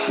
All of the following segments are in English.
Oh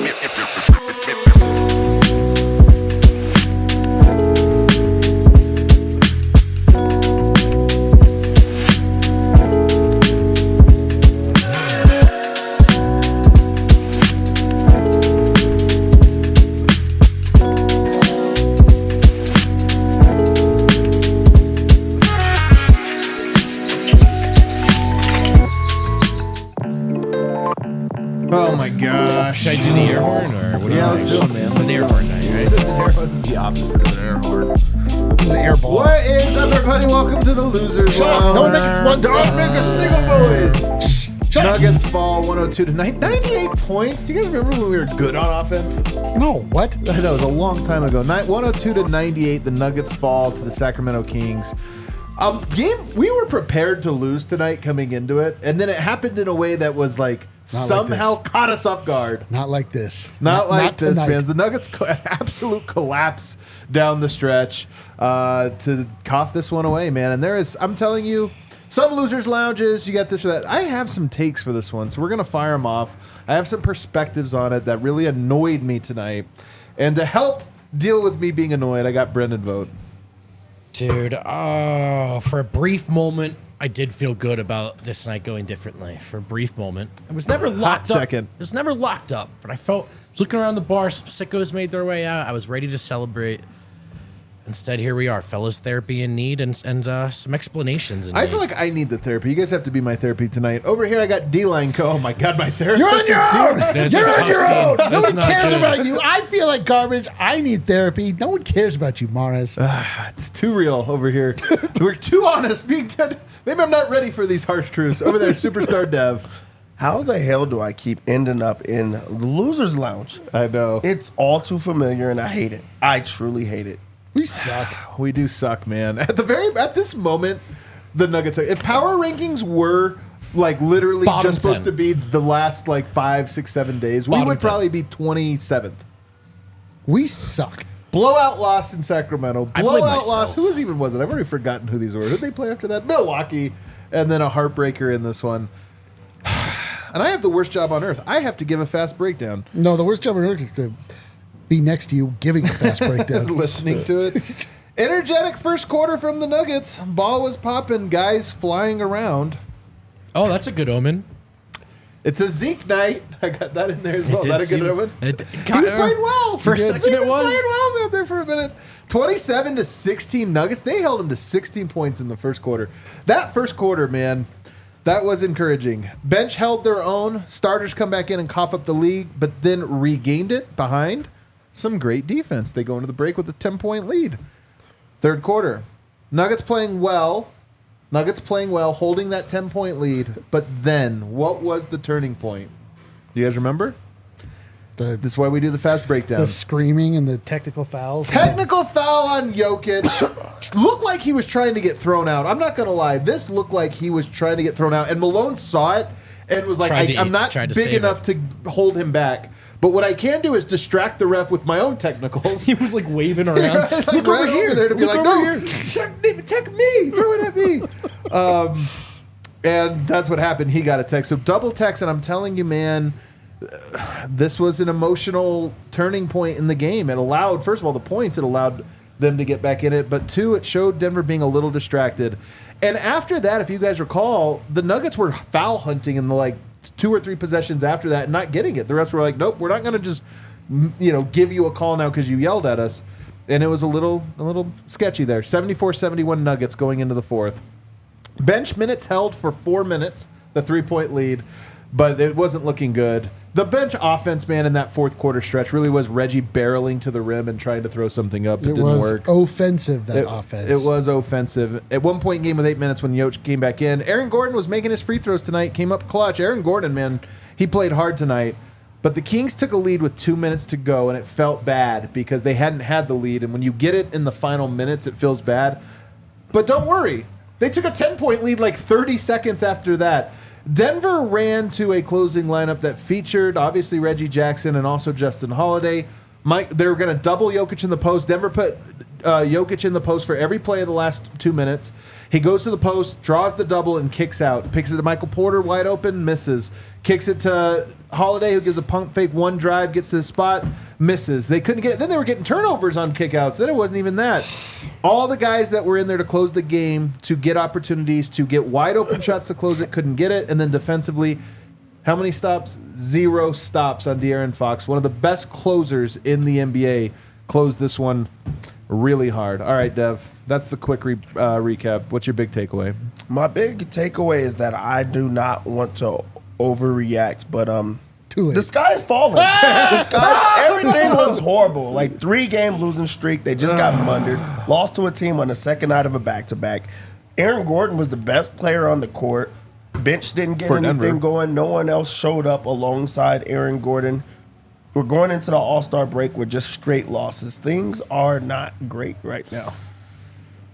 my gosh. Should I do the air horn or what? Yeah, let's do it, man. It's an air horn night, right? It's an air horn. It's the opposite of an air horn. This is an air ball. What is up, everybody? Welcome to the Losers Lounge. Don't make it one Don't sound. make a single noise. Shut up. Nuggets fall 102 to 98 points. Do you guys remember when we were good on offense? No, what? I know, it was a long time ago. 102 to 98, the Nuggets fall to the Sacramento Kings. Game, we were prepared to lose tonight coming into it, and then it happened in a way that was like Not somehow like caught us off guard. Not like this. Not like this, tonight. man. The Nuggets absolute collapse down the stretch to cough this one away, man. And there is, I'm telling you, some losers lounges, you got this or that. I have some takes for this one, so we're going to fire them off. I have some perspectives on it that really annoyed me tonight. And to help deal with me being annoyed, I got Brendan Vogt. Dude, for a brief moment, I did feel good about this night going differently. For a brief moment. It was never locked up. Second. It was never locked up, but I felt, looking around the bar, some sickos made their way out. I was ready to celebrate. Instead, here we are, fellas. Therapy in need and some explanations in I need. feel like I need the therapy. You guys have to be my therapy tonight. Over here, I got D-Line Co. Oh my God, my therapist. You're on your own. That's You're a on tough your scene. own. That's Nobody not cares good. about you. I feel like garbage. I need therapy. No one cares about you, Mares. It's too real over here. We're too honest. Maybe I'm not ready for these harsh truths. Over there, Superstar Dev. How the hell do I keep ending up in the Losers Lounge? I know. It's all too familiar, and I hate it. I truly hate it. We suck. We do suck, man. At this moment, the Nuggets. If power rankings were like literally Bottom just supposed 10. to be the last like 5, 6, 7 days, we Bottom would 10. probably be 27th. We suck. Blowout loss in Sacramento. I blame Blowout myself. loss. Who was it? I've already forgotten who these were. Who did they play after that? Milwaukee. And then a heartbreaker in this one. And I have the worst job on earth. I have to give a fast breakdown. No, the worst job on earth is to be next to you giving a fast breakdown. Listening to it. Energetic first quarter from the Nuggets. Ball was popping. Guys flying around. Oh, that's a good omen. It's a Zeke night. I got that in there as well. Is that a good omen? He He was playing well. For a Zeke second, it was. playing well out there for a minute. 27 to 16 Nuggets. They held him to 16 points in the first quarter. That first quarter, man, that was encouraging. Bench held their own. Starters come back in and cough up the lead, but then regained it behind some great defense. They go into the break with a 10-point lead. Third quarter. Nuggets playing well, holding that 10-point lead. But then, what was the turning point? Do you guys remember? This is why we do the fast breakdown. The screaming and the technical fouls. Technical foul on Jokic. Looked like he was trying to get thrown out. I'm not going to lie. This looked like he was trying to get thrown out. And Malone saw it and was like, I'm not tried to big save enough to hold him back. But what I can do is distract the ref with my own technicals. He was like waving around. Like, Look right over here. there to be Look like, over no, here. tech me, throw it at me. And that's what happened. He got a text. So double text, and I'm telling you, man, this was an emotional turning point in the game. It allowed, first of all, the points. It allowed them to get back in it. But two, it showed Denver being a little distracted. And after that, if you guys recall, the Nuggets were foul hunting in the like 2 or 3 possessions after that and not getting it. The rest were like, nope, we're not going to just give you a call now because you yelled at us. And it was a little sketchy there. 74-71 Nuggets going into the fourth. Bench minutes held for 4 minutes, the 3-point lead, but it wasn't looking good. The bench offense, man, in that fourth quarter stretch really was Reggie barreling to the rim and trying to throw something up. It didn't was work. offensive, that offense. It was offensive. At one point in game with 8 minutes when Jokic came back in, Aaron Gordon was making his free throws tonight, came up clutch. Aaron Gordon, man, he played hard tonight. But the Kings took a lead with 2 minutes to go, and it felt bad because they hadn't had the lead. And when you get it in the final minutes, it feels bad. But don't worry. They took a 10-point lead like 30 seconds after that. Denver ran to a closing lineup that featured, obviously, Reggie Jackson and also Justin Holiday. They were going to double Jokic in the post. Denver put Jokic in the post for every play of the last 2 minutes. He goes to the post, draws the double, and kicks out. Picks it to Michael Porter, wide open, misses. Kicks it to Holiday, who gives a pump fake, one drive, gets to the spot, misses. They couldn't get it. Then they were getting turnovers on kickouts. Then it wasn't even that. All the guys that were in there to close the game, to get opportunities, to get wide open shots to close it, couldn't get it. And then defensively, how many stops? 0 stops on De'Aaron Fox. One of the best closers in the NBA closed this one really hard. All right, Dev, that's the quick recap. What's your big takeaway? My big takeaway is that I do not want to overreact, but Too late. the sky is falling. Everything looks horrible. Like 3-game losing streak. They just got mundered. Lost to a team on the second night of a back-to-back. Aaron Gordon was the best player on the court. Bench didn't get anything Denver going. No one else showed up alongside Aaron Gordon. We're going into the All-Star break with just straight losses. Things are not great right now.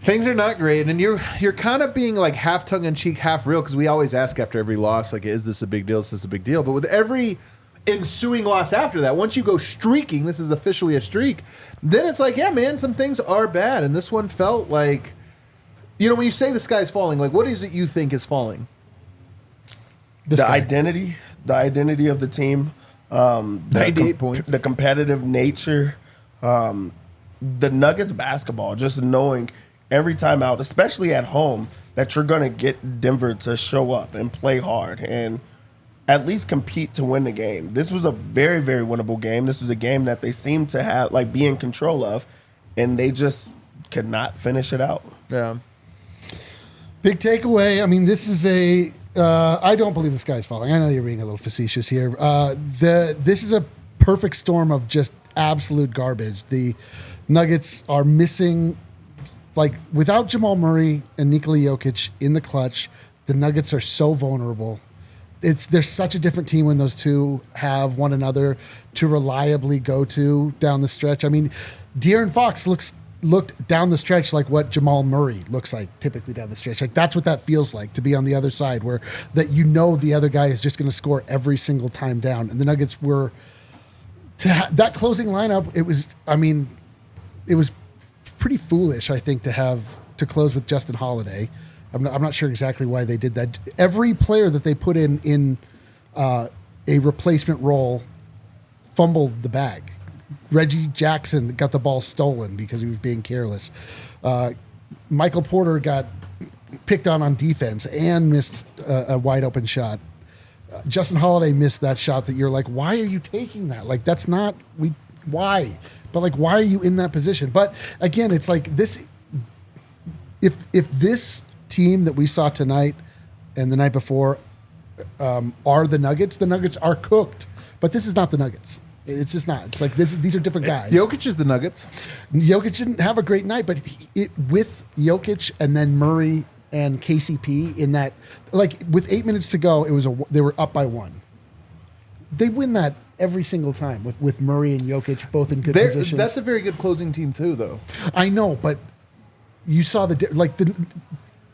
Things are not great, and you're kind of being like half tongue-in-cheek, half real, because we always ask after every loss, like, is this a big deal? Is this a big deal? But with every ensuing loss after that, once you go streaking, this is officially a streak, then it's like, yeah, man, some things are bad. And this one felt like, when you say the sky's falling, like, what is it you think is falling? The identity of the team, 98 points. The competitive nature, the Nuggets basketball, just knowing every time out, especially at home, that you're going to get Denver to show up and play hard and at least compete to win the game. This was a very, very winnable game. This was a game that they seemed to have, like, be in control of, and they just could not finish it out. Yeah. Big takeaway. I mean, this is I don't believe the sky's falling. I know you're being a little facetious here. This is a perfect storm of just absolute garbage. The Nuggets are missing, like, without Jamal Murray and Nikola Jokic in the clutch, the Nuggets are so vulnerable. They're such a different team when those two have one another to reliably go to down the stretch. I mean, De'Aaron Fox looked down the stretch like what Jamal Murray looks like typically down the stretch. Like, that's what that feels like, to be on the other side, where that the other guy is just going to score every single time down. And the Nuggets were that closing lineup. It was pretty foolish, I think, to close with Justin Holiday. I'm not sure exactly why they did that. Every player that they put in a replacement role fumbled the bag. Reggie Jackson got the ball stolen because he was being careless. Michael Porter got picked on defense and missed a wide open shot. Justin Holiday missed that shot that you're like, why are you taking that? Like, that's not why? But, like, why are you in that position? But again, it's like this. If this team that we saw tonight and the night before are the Nuggets are cooked. But this is not the Nuggets. It's just not. It's like these are different guys. Jokic is the Nuggets. Jokic didn't have a great night, but with Jokic and then Murray and KCP in that, like, with 8 minutes to go, they were up by 1. They win that every single time with Murray and Jokic both in good positions. That's a very good closing team too, though. I know, but you saw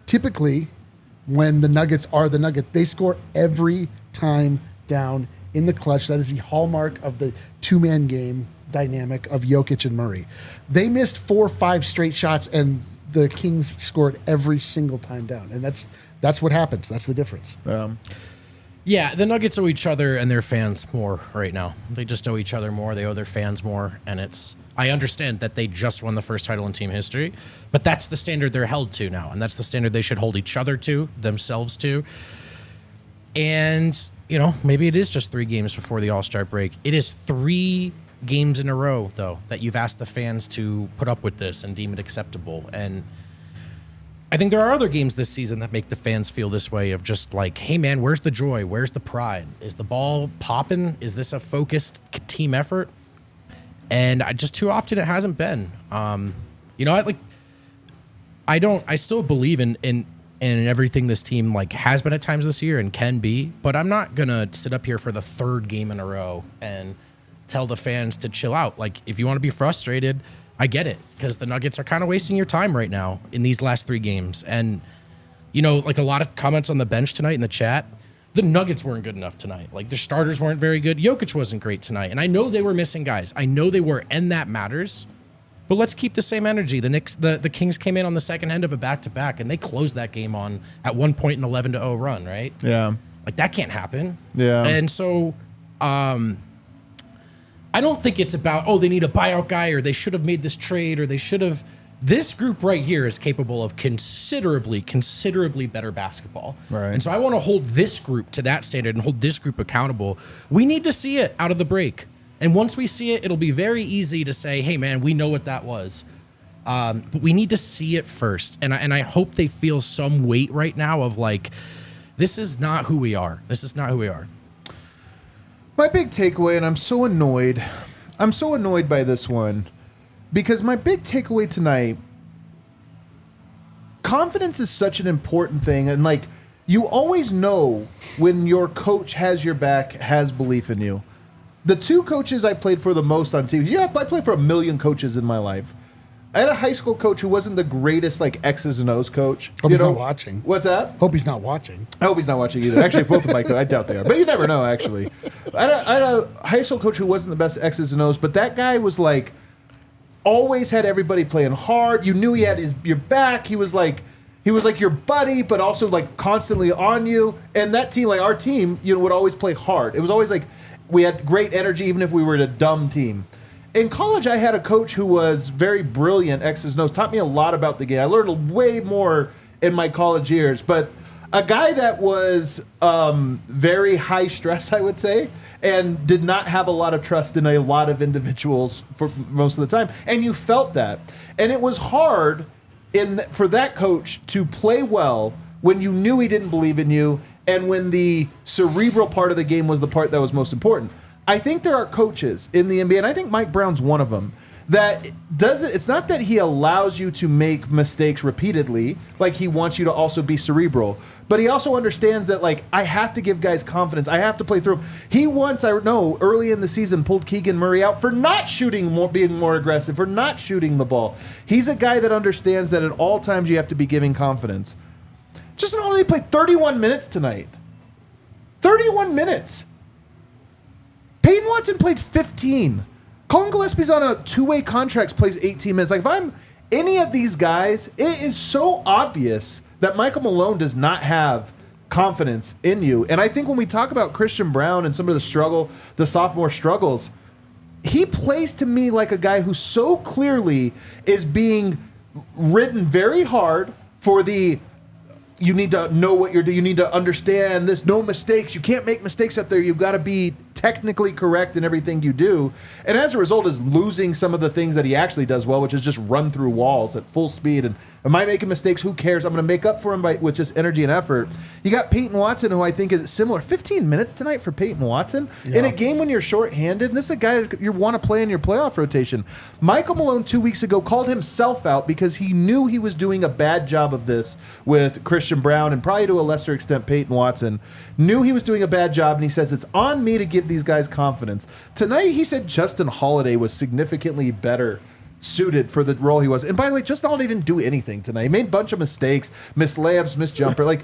typically when the Nuggets are the Nuggets, they score every time down in the clutch. That is the hallmark of the two-man game dynamic of Jokic and Murray. They missed 4 or 5 straight shots, and the Kings scored every single time down. And that's what happens. That's the difference. Yeah, the Nuggets owe each other and their fans more right now. They just owe each other more. They owe their fans more. And I understand that they just won the first title in team history, but that's the standard they're held to now. And that's the standard they should hold each other to, themselves to. And, maybe it is just 3 games before the All-Star break. It is 3 games in a row, though, that you've asked the fans to put up with this and deem it acceptable. And I think there are other games this season that make the fans feel this way of just like, hey, man, where's the joy? Where's the pride? Is the ball popping? Is this a focused team effort? And just too often it hasn't been. I still believe in everything this team like has been at times this year and can be, but I'm not going to sit up here for the 3rd game in a row and tell the fans to chill out. Like, if you want to be frustrated, I get it, because the Nuggets are kind of wasting your time right now in these last 3 games. And, like a lot of comments on the bench tonight in the chat the Nuggets weren't good enough tonight. Like, their starters weren't very good. Jokic wasn't great tonight. And I know they were missing guys. I know they were, and that matters. But let's keep the same energy. The Kings came in on the second end of a back-to-back, and they closed that game on, at one point, an 11-0 run, right? Yeah. Like, that can't happen. Yeah. And so I don't think it's about, they need a buyout guy, or they should have made this trade, or they should have. This group right here is capable of considerably better basketball. Right. And so I want to hold this group to that standard and hold this group accountable. We need to see it out of the break. And once we see it, it'll be very easy to say, hey, man, we know what that was. But we need to see it first. And I hope they feel some weight right now of like, this is not who we are. This is not who we are. My big takeaway, and I'm so annoyed by this one, because my big takeaway tonight, confidence is such an important thing. And like, you always know when your coach has your back, has belief in you. The two coaches I played for the most on TV, I played for 1 million coaches in my life. I had a high school coach who wasn't the greatest like X's and O's coach. Hope he's not watching. What's that? Hope he's not watching. I hope he's not watching either. Actually, both of my coaches, I doubt they are. But you never know, actually. I had a high school coach who wasn't the best X's and O's, but that guy was like, always had everybody playing hard. You knew he had your back. He was like your buddy, but also like constantly on you. And that team, like our team, would always play hard. It was always like we had great energy, even if we were a dumb team. In college, I had a coach who was very brilliant, X's and O's, taught me a lot about the game. I learned way more in my college years, but a guy that was very high stress, I would say, and did not have a lot of trust in a lot of individuals for most of the time. And you felt that. And it was hard for that coach to play well when you knew he didn't believe in you and when the cerebral part of the game was the part that was most important. I think there are coaches in the NBA, and I think Mike Brown's one of them, that does it. It's not that he allows you to make mistakes repeatedly, like he wants you to also be cerebral, but he also understands that, like, I have to give guys confidence. I have to play through. He once, I know, early in the season, pulled Keegan Murray out for not shooting more, being more aggressive, for not shooting the ball. He's a guy that understands that at all times you have to be giving confidence. Justin Holiday played 31 minutes tonight. 31 minutes. Peyton Watson played 15. Colin Gillespie's on a two-way contract, plays 18 minutes. Like, if I'm any of these guys, it is so obvious that Michael Malone does not have confidence in you. And I think when we talk about Christian Braun and some of the sophomore struggles, he plays to me like a guy who so clearly is being ridden very hard for the, you need to know what you're doing. You need to understand this. No mistakes. You can't make mistakes out there. You've got to be technically correct in everything you do. And as a result is losing some of the things that he actually does well, which is just run through walls at full speed. And am I making mistakes? Who cares? I'm going to make up for him with just energy and effort. You got Peyton Watson, who I think is similar. 15 minutes tonight for Peyton Watson in a game when you're shorthanded. And this is a guy you want to play in your playoff rotation. Michael Malone 2 weeks ago called himself out because he knew he was doing a bad job of this with Christian Braun and probably to a lesser extent Peyton Watson. Knew he was doing a bad job, and he says, it's on me to give these guys confidence. Tonight, he said Justin Holiday was significantly better suited for the role he was. And by the way, Justin Holiday didn't do anything tonight. He made a bunch of mistakes, missed layups, missed jumper.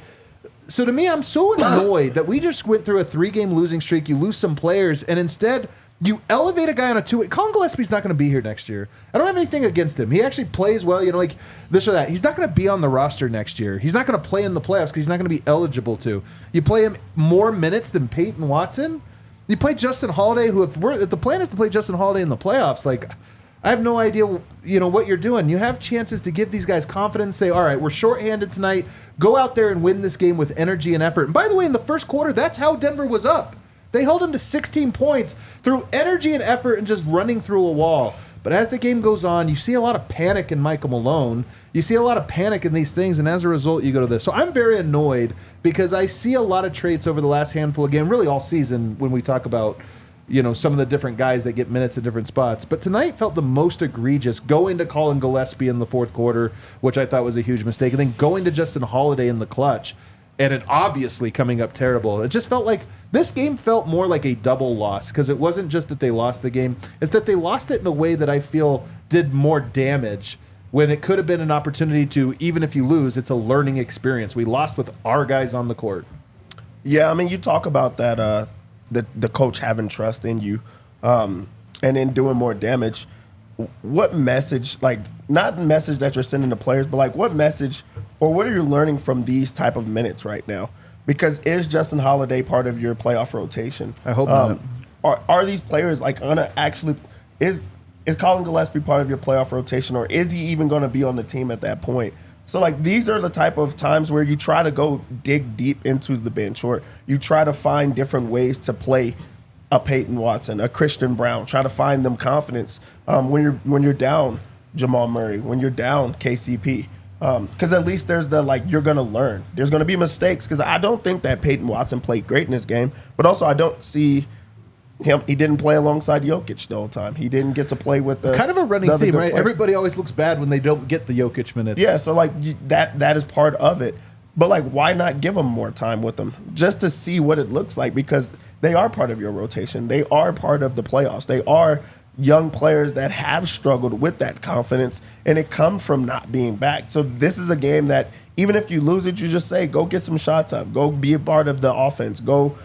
So to me, I'm so annoyed that we just went through a 3-game losing streak. You lose some players, and instead you elevate a guy on a two-way. Colin Gillespie's not going to be here next year. I don't have anything against him. He actually plays well, like this or that. He's not going to be on the roster next year. He's not going to play in the playoffs because he's not going to be eligible to. You play him more minutes than Peyton Watson. You play Justin Holiday, who if the plan is to play Justin Holiday in the playoffs, I have no idea, what you're doing. You have chances to give these guys confidence, say, all right, we're shorthanded tonight. Go out there and win this game with energy and effort. And by the way, in the first quarter, that's how Denver was up. They held him to 16 points through energy and effort and just running through a wall. But as the game goes on, you see a lot of panic in Michael Malone. You see a lot of panic in these things, and as a result, you go to this. So I'm very annoyed because I see a lot of traits over the last handful of games, really all season, when we talk about some of the different guys that get minutes in different spots. But tonight felt the most egregious, going to Colin Gillespie in the fourth quarter, which I thought was a huge mistake, and then going to Justin Holiday in the clutch, and it obviously coming up terrible. It just felt like this game felt more like a double loss because it wasn't just that they lost the game. It's that they lost it in a way that I feel did more damage when it could have been an opportunity to, even if you lose, it's a learning experience. We lost with our guys on the court. Yeah, I mean, you talk about that the coach having trust in you, and in doing more damage. What message, like not message that you're sending to players, but like what message or what are you learning from these type of minutes right now? Because is Justin Holiday part of your playoff rotation? I hope not. Are these players like gonna actually is Colin Gillespie part of your playoff rotation, or is he even going to be on the team at that point? So like these are the type of times where you try to go dig deep into the bench, or you try to find different ways to play a Peyton Watson, a Christian Brown, try to find them confidence when you're down Jamal Murray, when you're down KCP. Because at least there's the like you're gonna learn. There's gonna be mistakes because I don't think that Peyton Watson played great in this game, but also I don't see him. He didn't play alongside Jokic the whole time. He didn't get to play with the Kind of a running the other theme, good right? players. Everybody always looks bad when they don't get the Jokic minutes. Yeah, so like that is part of it. But like, why not give them more time with them just to see what it looks like? Because they are part of your rotation. They are part of the playoffs. They are young players that have struggled with that confidence, and it comes from not being back. So this is a game that even if you lose it, you just say, go get some shots up. Go be a part of the offense. Go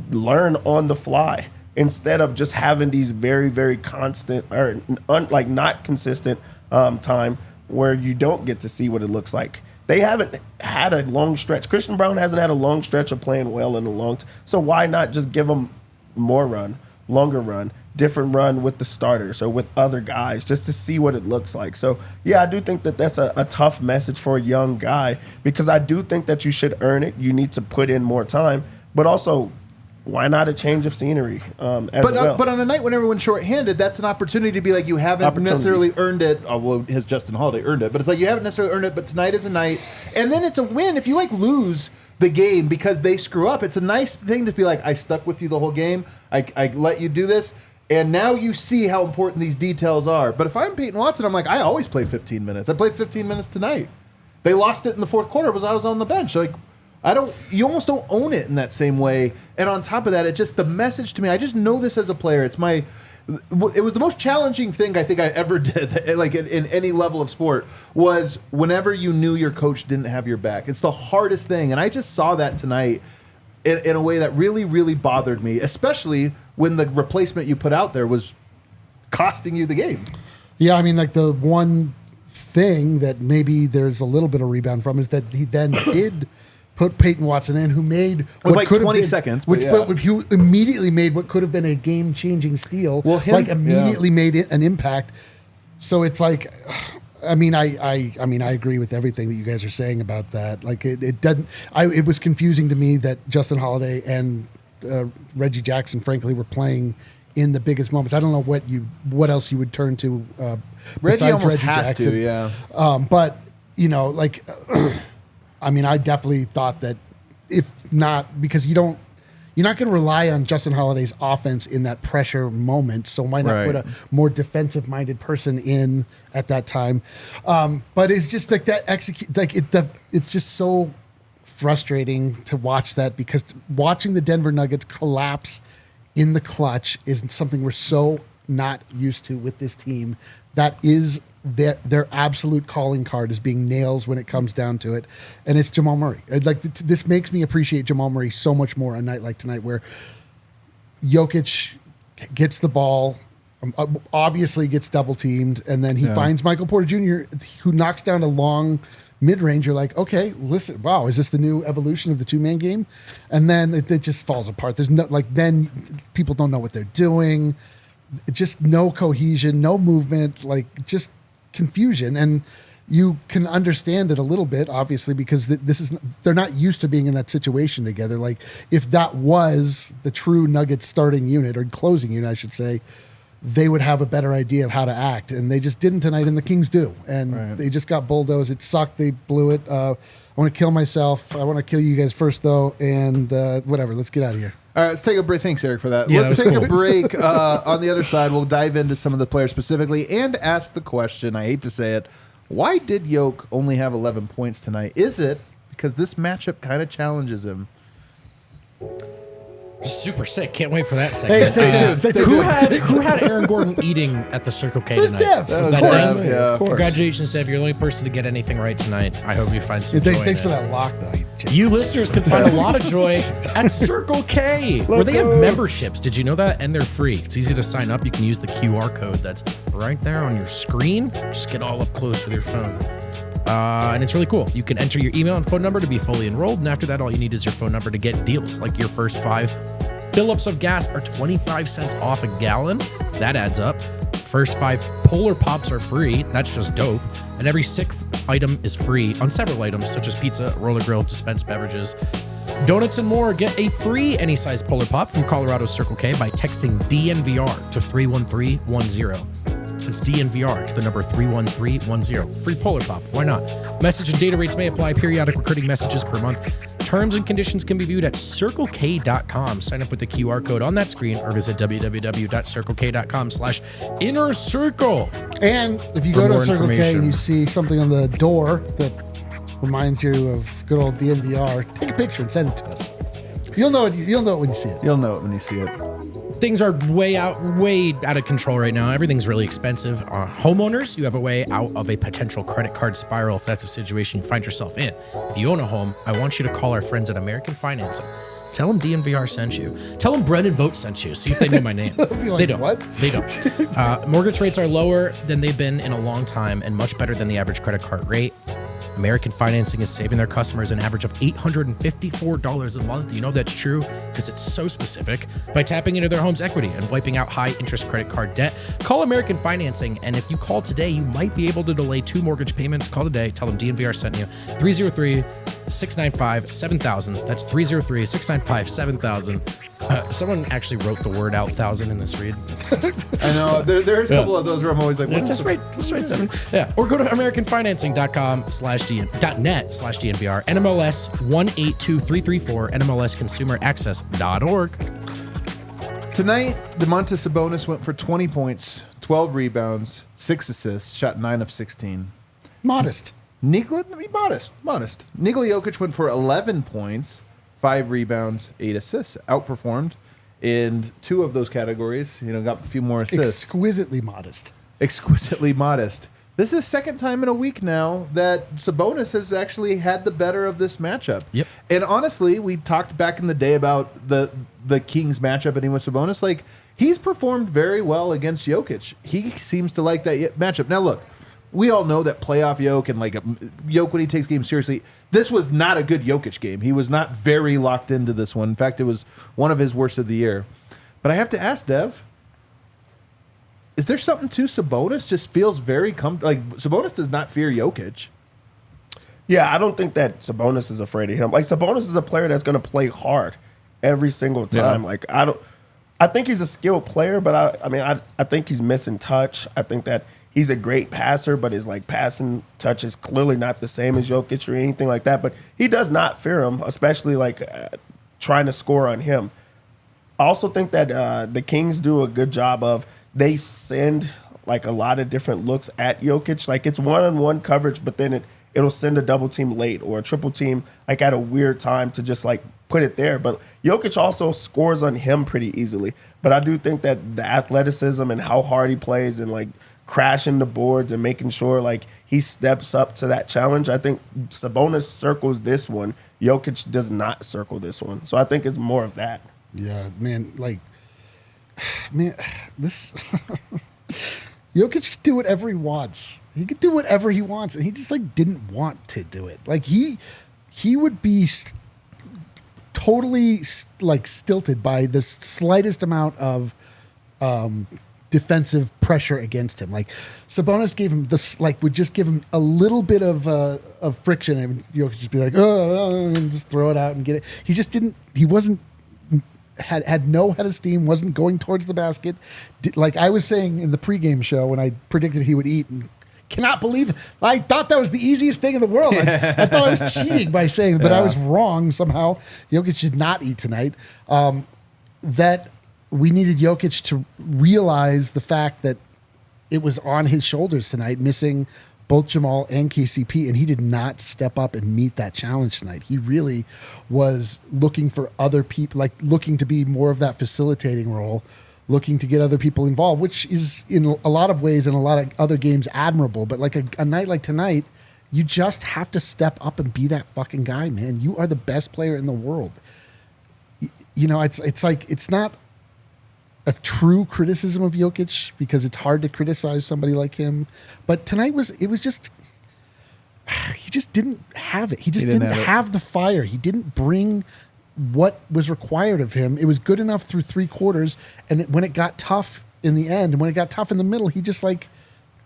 learn on the fly instead of just having these very, very constant or like not consistent time where you don't get to see what it looks like. They haven't had a long stretch. Christian Brown hasn't had a long stretch of playing well in a long time. So why not just give him more run, longer run, different run with the starters or with other guys just to see what it looks like. So, yeah, I do think that that's a tough message for a young guy because I do think that you should earn it. You need to put in more time. But also, why not a change of scenery as well? But on a night when everyone's shorthanded, that's an opportunity to be like, you haven't necessarily earned it. Although has Justin Holiday earned it? But it's like you haven't necessarily earned it, but tonight is a night. And then it's a win. If you like lose the game because they screw up, it's a nice thing to be like, I stuck with you the whole game. I let you do this. And now you see how important these details are. But if I'm Peyton Watson, I'm like, I always play 15 minutes. I played 15 minutes tonight. They lost it in the fourth quarter because I was on the bench. Like, you almost don't own it in that same way. And on top of that, it just, the message to me, I just know this as a player. It was the most challenging thing I think I ever did, like in any level of sport, was whenever you knew your coach didn't have your back. It's the hardest thing. And I just saw that tonight in a way that really, really bothered me, especially when the replacement you put out there was costing you the game. Yeah, I mean, like the one thing that maybe there's a little bit of rebound from is that he then did put Peyton Watson in, who made what like could 20 have been, seconds, which but but who immediately made what could have been a game-changing steal. Well, immediately made it an impact. So it's like, I mean, I agree with everything that you guys are saying about that. Like it doesn't. It was confusing to me that Justin Holiday and Reggie Jackson, frankly, were playing in the biggest moments. I don't know what else you would turn to Reggie besides almost Reggie has Jackson. to, yeah. But you know, like, I mean, I definitely thought that if not, because you're not going to rely on Justin Holiday's offense in that pressure moment. So why not put a more defensive-minded person in at that time? But it's just like that it's just so frustrating to watch that, because watching the Denver Nuggets collapse in the clutch is something we're so not used to with this team. That is their absolute calling card, is being nails when it comes down to it, and it's Jamal Murray. This makes me appreciate Jamal Murray so much more a night like tonight, where Jokic gets the ball, obviously gets double teamed, and then he finds Michael Porter Jr., who knocks down a long mid-range. You're like, okay, listen, wow, is this the new evolution of the two-man game? And then it just falls apart. There's no, like, then people don't know what they're doing. Just no cohesion, no movement, like just confusion. And you can understand it a little bit, obviously, because they're not used to being in that situation together. Like, if that was the true Nuggets starting unit, or closing unit, I should say, they would have a better idea of how to act. And they just didn't tonight, and the Kings do. And they just got bulldozed. It sucked. They blew it. I want to kill myself. I want to kill you guys first, though. And whatever, let's get out of here. All right, let's take a break. Thanks, Eric, for that. Yeah, Let's that take was a break. On the other side, we'll dive into some of the players specifically and ask the question, I hate to say it, why did Jokic only have 11 points tonight? Is it because this matchup kind of challenges him? Super sick. Can't wait for that Hey, segment. stay tuned. Who had Aaron Gordon eating at the Circle K It was tonight? Dev. Was that Of course. Dev? Yeah, of course. Congratulations, Dev. You're the only person to get anything right tonight. I hope you find some joy Thanks in for it. that lock, though. You listeners can find a lot of joy at Circle K, where they have memberships. Did you know that? And they're free. It's easy to sign up. You can use the QR code that's right there on your screen. Just get all up close with your phone. And it's really cool. You can enter your email and phone number to be fully enrolled. And after that, all you need is your phone number to get deals. Like your first 5 fill-ups of gas are 25 cents off a gallon. That adds up. First 5 Polar Pops are free. That's just dope. And every 6th item is free on several items, such as pizza, roller grill, dispensed beverages, donuts, and more. Get a free any size Polar Pop from Colorado Circle K by texting DNVR to 31310. It's DNVR to the number 31310. Free Polar Pop. Why not? Message and data rates may apply. Periodic recurring messages per month. Terms and conditions can be viewed at CircleK.com. Sign up with the QR code on that screen or visit www.CircleK.com/innercircle. And if you For go to more Circle K information. and you see something on the door that reminds you of good old DNVR, take a picture and send it to us. You'll know it. You'll know it when you see it. You'll know it when you see it. Things are way out of control right now. Everything's really expensive. Homeowners, you have a way out of a potential credit card spiral if that's a situation you find yourself in. If you own a home, I want you to call our friends at American Financing. Tell them DNVR sent you. Tell them Brennan Vogt sent you. See if they know my name. Be like, They don't. "What?" They don't. Mortgage rates are lower than they've been in a long time and much better than the average credit card rate. American Financing is saving their customers an average of $854 a month. You know that's true because it's so specific. By tapping into their home's equity and wiping out high interest credit card debt, call American Financing. And if you call today, you might be able to delay 2 mortgage payments. Call today. Tell them DNVR sent you. 303-695-7000. That's 303-695-7000. Someone actually wrote the word out 1,000 in this read. I know. There's a couple of those where I'm always like, what Just write 7. Yeah. Or go to AmericanFinancing.com/net/DNVR. NMLS 182334. NMLSConsumerAccess.org. Tonight, Domantas Sabonis went for 20 points, 12 rebounds, 6 assists, shot 9 of 16. Modest. Nikola Jokic went for 11 points, 5 rebounds, 8 assists. Outperformed in 2 of those categories. Got a few more assists. Exquisitely modest. Exquisitely modest. This is the second time in a week now that Sabonis has actually had the better of this matchup. Yep. And honestly, we talked back in the day about the Kings matchup and with Sabonis. Like, he's performed very well against Jokic. He seems to like that matchup. Now, look, we all know that playoff Jokic and Jokic when he takes games seriously, this was not a good Jokic game. He was not very locked into this one. In fact, it was one of his worst of the year. But I have to ask, Dev, is there something to Sabonis? Just feels very Sabonis does not fear Jokic. Yeah, I don't think that Sabonis is afraid of him. Sabonis is a player that's going to play hard every single time. Yeah. I think he's a skilled player, but I think he's missing touch. I think that he's a great passer, but his passing touch is clearly not the same as Jokic or anything like that. But he does not fear him, especially trying to score on him. I also think that the Kings do a good job of they send a lot of different looks at Jokic. It's one-on-one coverage, but then it'll send a double team late or a triple team at a weird time to just put it there. But Jokic also scores on him pretty easily. But I do think that the athleticism and how hard he plays and crashing the boards and making sure he steps up to that challenge. I think Sabonis circles this one. Jokic does not circle this one. So I think it's more of that. Yeah, man. This Jokic could do whatever he wants. He could do whatever he wants, and he just didn't want to do it. He would be totally stilted by the slightest amount of defensive pressure against him. Sabonis gave him this, would just give him a little bit of friction, and Jokic just be and just throw it out and get it. He just didn't. He wasn't. Had no head of steam, wasn't going towards the basket. I was saying in the pregame show when I predicted he would eat, and cannot believe it. I thought that was the easiest thing in the world. I thought I was cheating by saying, but I was wrong somehow. Jokic did not eat tonight. That we needed Jokic to realize the fact that it was on his shoulders tonight, missing both Jamal and KCP, and he did not step up and meet that challenge tonight. He really was looking for other people, like looking to be more of that facilitating role, looking to get other people involved, which is in a lot of ways in a lot of other games admirable. But like a night like tonight, you just have to step up and be that fucking guy, man. You are the best player in the world. You know, it's like, it's not a true criticism of Jokic because it's hard to criticize somebody like him. But tonight he just didn't have it. He just didn't have the fire. He didn't bring what was required of him. It was good enough through 3 quarters. And when it got tough in the end, and when it got tough in the middle, he just like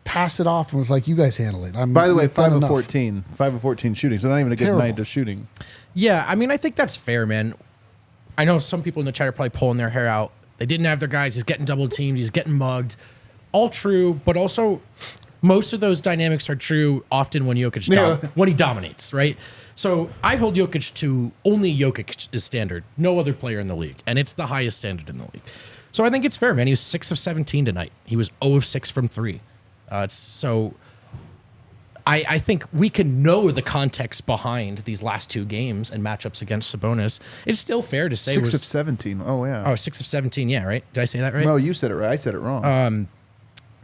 passed it off and was like, you guys handle it. By the way, 5 of 14 shooting. So not even a good night of shooting. Yeah, I mean, I think that's fair, man. I know some people in the chat are probably pulling their hair out. They didn't have their guys. He's getting double teamed. He's getting mugged. All true, but also most of those dynamics are true often when Jokic when he dominates, right? So I hold Jokic to only Jokic's standard, no other player in the league, and it's the highest standard in the league. So I think it's fair, man. He was 6 of 17 tonight. He was 0 of 6 from 3. So I think we can know the context behind these last 2 games and matchups against Sabonis. It's still fair to say 6 of 17. Oh, yeah. Oh, 6 of 17. Yeah, right? Did I say that right? No, you said it right. I said it wrong.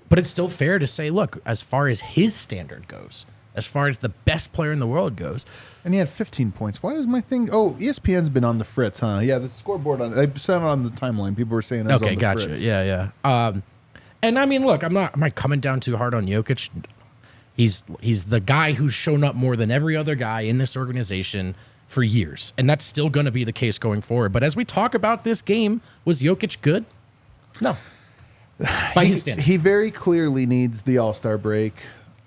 But it's still fair to say, look, as far as his standard goes, as far as the best player in the world goes. And he had 15 points. Why is my thing? Oh, ESPN's been on the fritz, huh? Yeah, the scoreboard I saw it on the timeline. People were saying it was on the gotcha. fritz. Yeah. And I mean, look, I'm not coming down too hard on Jokic. He's the guy who's shown up more than every other guy in this organization for years, and that's still going to be the case going forward. But as we talk about this game, was Jokic good? No. By his standard. He very clearly needs the All-Star break,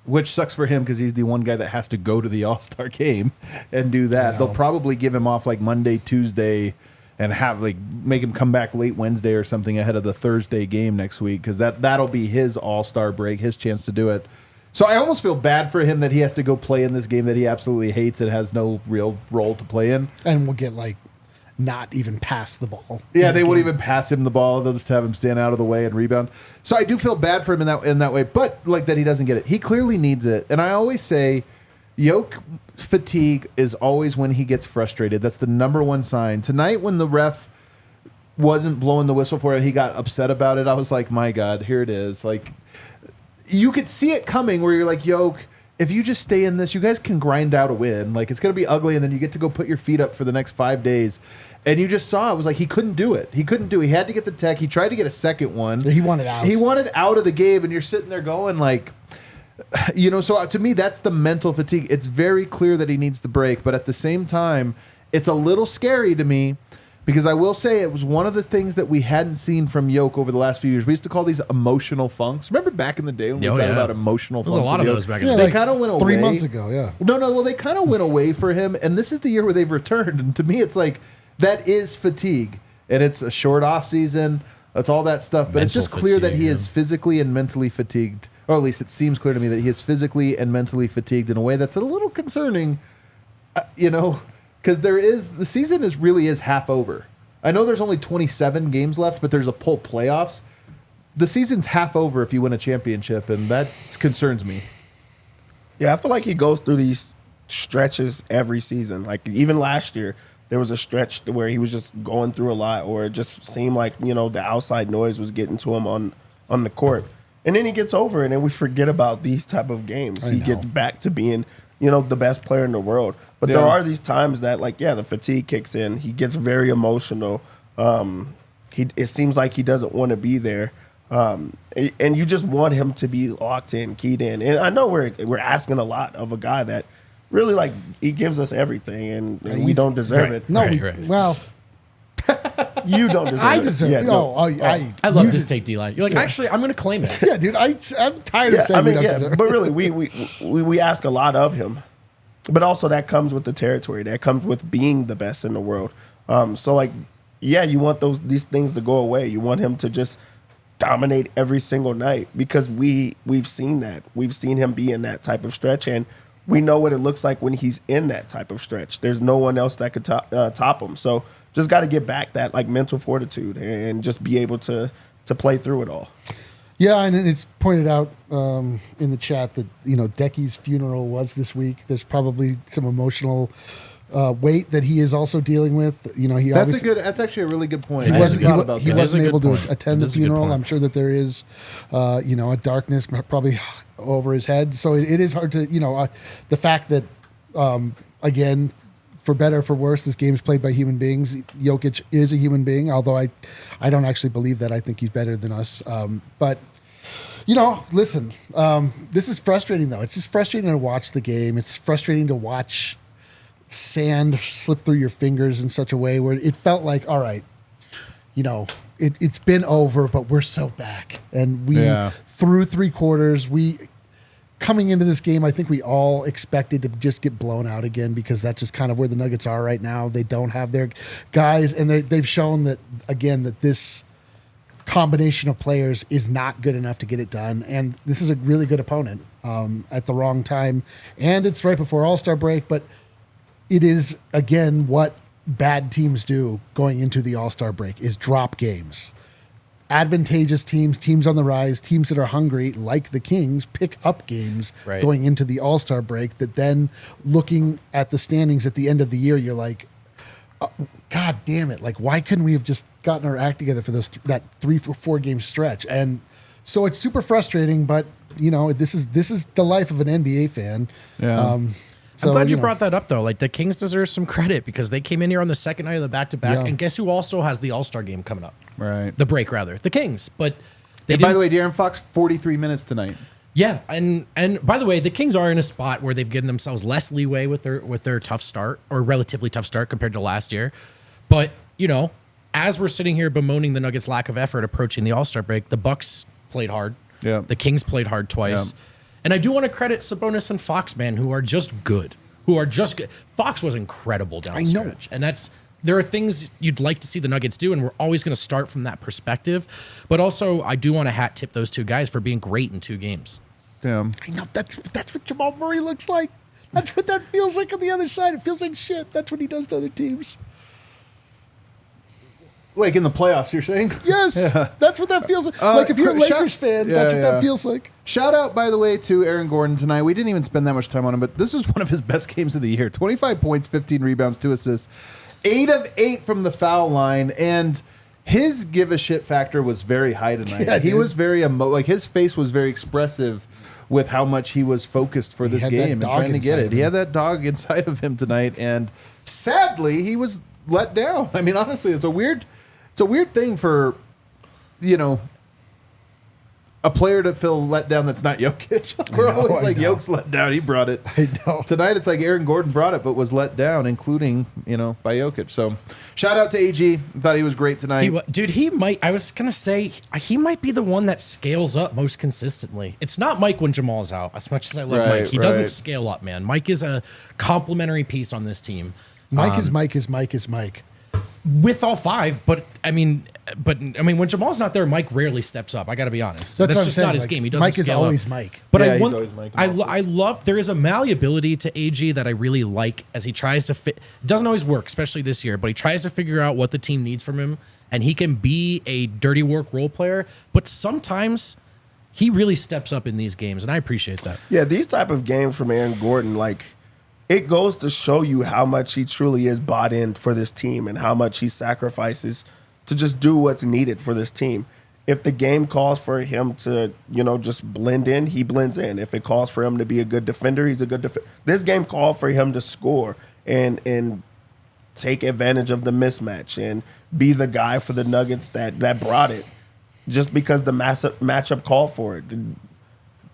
which sucks for him because he's the one guy that has to go to the All-Star game and do that. They'll probably give him off like Monday, Tuesday, and have like make him come back late Wednesday or something ahead of the Thursday game next week because that'll be his All-Star break, his chance to do it. So I almost feel bad for him that he has to go play in this game that he absolutely hates and has no real role to play in. And we'll get like not even pass the ball. Yeah, they won't even pass him the ball. They'll just have him stand out of the way and rebound. So I do feel bad for him in that way, but like that he doesn't get it. He clearly needs it. And I always say Jokic fatigue is always when he gets frustrated. That's the number one sign. Tonight when the ref wasn't blowing the whistle for it, he got upset about it. I was like, my God, here it is. Like, you could see it coming where you're like, Jokic, if you just stay in this, you guys can grind out a win. Like, it's going to be ugly, and then you get to go put your feet up for the next 5 days. And you just saw it was like he couldn't do it. He had to get the tech. He tried to get a second one. He wanted out. He wanted out of the game, and you're sitting there going like, you know, so to me, that's the mental fatigue. It's very clear that he needs the break, but at the same time, it's a little scary to me because I will say it was one of the things that we hadn't seen from Jokic over the last few years. We used to call these emotional funks. Remember back in the day when we were talking about emotional funks? There's a lot of those back in the day. They kind of went away. 3 months ago, yeah. No, well, they kind of went away for him, and this is the year where they've returned. And to me, it's like that is fatigue, and it's a short off season. That's all that stuff, but it's just clear that he is physically and mentally fatigued, or at least it seems clear to me that he is physically and mentally fatigued in a way that's a little concerning, you know, because the season really is half over. I know there's only 27 games left, but there's a full playoffs. The season's half over if you win a championship, and that concerns me. Yeah, I feel like he goes through these stretches every season. Like even last year, there was a stretch where he was just going through a lot, or it just seemed like, you know, the outside noise was getting to him on the court. And then he gets over it, and we forget about these type of games. He gets back to being, you know, the best player in the world. But there are these times that, like, the fatigue kicks in. He gets very emotional. It seems like he doesn't want to be there. And you just want him to be locked in, keyed in. And I know we're asking a lot of a guy that really, like, he gives us everything, and we don't deserve it. No, well, you don't deserve it. I deserve it. I love this take, D-Line. You're like, actually, I'm going to claim it. Yeah, dude, I'm tired of saying we don't deserve it. But really, we ask a lot of him. But also that comes with the territory. That comes with being the best in the world. So, like, you want these things to go away. You want him to just dominate every single night because we've seen that. We've seen him be in that type of stretch, and we know what it looks like when he's in that type of stretch. There's no one else that could top him. So just got to get back that, like, mental fortitude and just be able to play through it all. Yeah, and it's pointed out in the chat that Decky's funeral was this week. There's probably some emotional weight that he is also dealing with. That's actually a really good point. He wasn't able to attend the That's a good funeral. point. I'm sure that there is, a darkness probably over his head. So it is hard to, the fact that, again, for better or for worse, this game is played by human beings. Jokic is a human being, although I don't actually believe that. I think he's better than us. But listen, this is frustrating, though. It's just frustrating to watch the game. It's frustrating to watch sand slip through your fingers in such a way where it felt like, all right, it's been over, but we're so back. And through 3 quarters, coming into this game, I think we all expected to just get blown out again because that's just kind of where the Nuggets are right now. They don't have their guys, and they've shown that, again, that this combination of players is not good enough to get it done. And this is a really good opponent at the wrong time. And it's right before All-Star break, but it is, again, what bad teams do going into the All-Star break is drop games. Advantageous teams on the rise, teams that are hungry, like the Kings, pick up games going into the All-Star break that then looking at the standings at the end of the year, you're like, God damn it. Like, why couldn't we have just gotten our act together for that 3 or 4 game stretch? And so it's super frustrating, but this is the life of an NBA fan. Yeah. I'm glad you brought that up, though. Like, the Kings deserve some credit because they came in here on the second night of the back-to-back, and guess who also has the All-Star game coming up? Right. The break, rather. The Kings. But by the way, De'Aaron Fox, 43 minutes tonight. Yeah, and by the way, the Kings are in a spot where they've given themselves less leeway with their tough start, or relatively tough start compared to last year. But, as we're sitting here bemoaning the Nuggets' lack of effort approaching the All-Star break, the Bucks played hard. Yeah. The Kings played hard twice. Yeah. And I do want to credit Sabonis and Fox, man, who are just good. Fox was incredible down the stretch. And there are things you'd like to see the Nuggets do, and we're always going to start from that perspective. But also, I do want to hat tip those 2 guys for being great in 2 games. Damn. I know. That's what Jamal Murray looks like. That's what that feels like on the other side. It feels like shit. That's what he does to other teams. Like in the playoffs, you're saying? Yes. Yeah. That's what that feels like. Like if you're a Lakers fan, that's what that feels like. Shout out, by the way, to Aaron Gordon tonight. We didn't even spend that much time on him, but this was one of his best games of the year. 25 points, 15 rebounds, 2 assists, 8 of 8 from the foul line, and his give a shit factor was very high tonight. Yeah, he was very his face was very expressive with how much he was focused for this game and trying to get it. He had that dog inside of him tonight, and sadly, he was let down. I mean, honestly, it's a weird thing for, a player to feel let down that's not Jokic. We're always like, Jokic's let down. He brought it. I know. Tonight, it's like Aaron Gordon brought it, but was let down, including, by Jokic. So, shout out to AG. Thought he was great tonight. I was going to say, he might be the one that scales up most consistently. It's not Mike when Jamal's out, as much as I love Mike. He doesn't scale up, man. Mike is a complementary piece on this team. Mike is Mike. With all 5, but I mean, when Jamal's not there, Mike rarely steps up. I got to be honest. That's just not his game. He doesn't. Mike is always Mike. But he's always Mike. I love. There is a malleability to AG that I really like as he tries to fit. It doesn't always work, especially this year. But he tries to figure out what the team needs from him, and he can be a dirty work role player. But sometimes he really steps up in these games, and I appreciate that. Yeah, these type of games from Aaron Gordon, it goes to show you how much he truly is bought in for this team and how much he sacrifices to just do what's needed for this team. If the game calls for him to, just blend in, he blends in. If it calls for him to be a good defender, he's a good defender. This game called for him to score and take advantage of the mismatch and be the guy for the Nuggets that brought it just because the matchup called for it.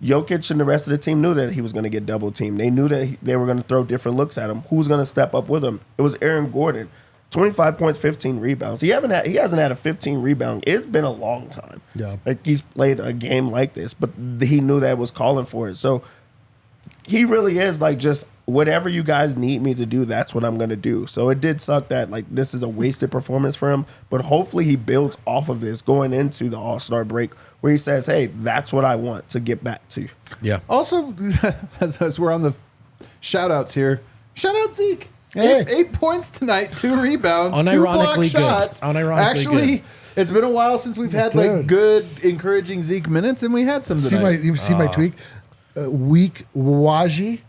Jokic and the rest of the team knew that he was going to get double teamed. They knew that they were going to throw different looks at him. Who's going to step up with him? It was Aaron Gordon. 25 points, 15 rebounds. He hasn't had a 15 rebound. It's been a long time. Yeah. He's played a game like this, but he knew that was calling for it. So he really is just whatever you guys need me to do, that's what I'm going to do. So it did suck that this is a wasted performance for him, but hopefully he builds off of this going into the All-Star break where he says, hey, that's what I want to get back to. Yeah. Also, as we're on the shout-outs here, shout out Zeke. Hey. 8 points tonight, 2 rebounds, 2 Unironically block shots. Unironically Actually, good. It's been a while since we've had like good, encouraging Zeke minutes, and we had some tonight. You see my tweak? Weak Waji,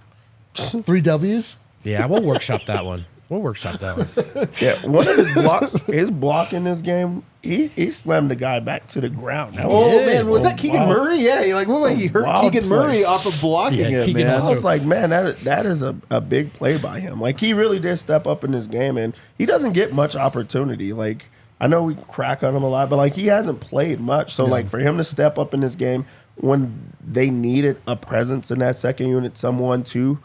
3 W's. Yeah, we'll workshop that one. Yeah, one of his block in this game, he slammed the guy back to the ground. Man, was that Keegan Murray? Yeah, he looked like he hurt Keegan Murray off of blocking it, man. I was like, man, that is a big play by him. Like, he really did step up in this game, and he doesn't get much opportunity. Like, I know we crack on him a lot, but like, he hasn't played much. So like, for him to step up in this game when they needed a presence in that second unit, someone to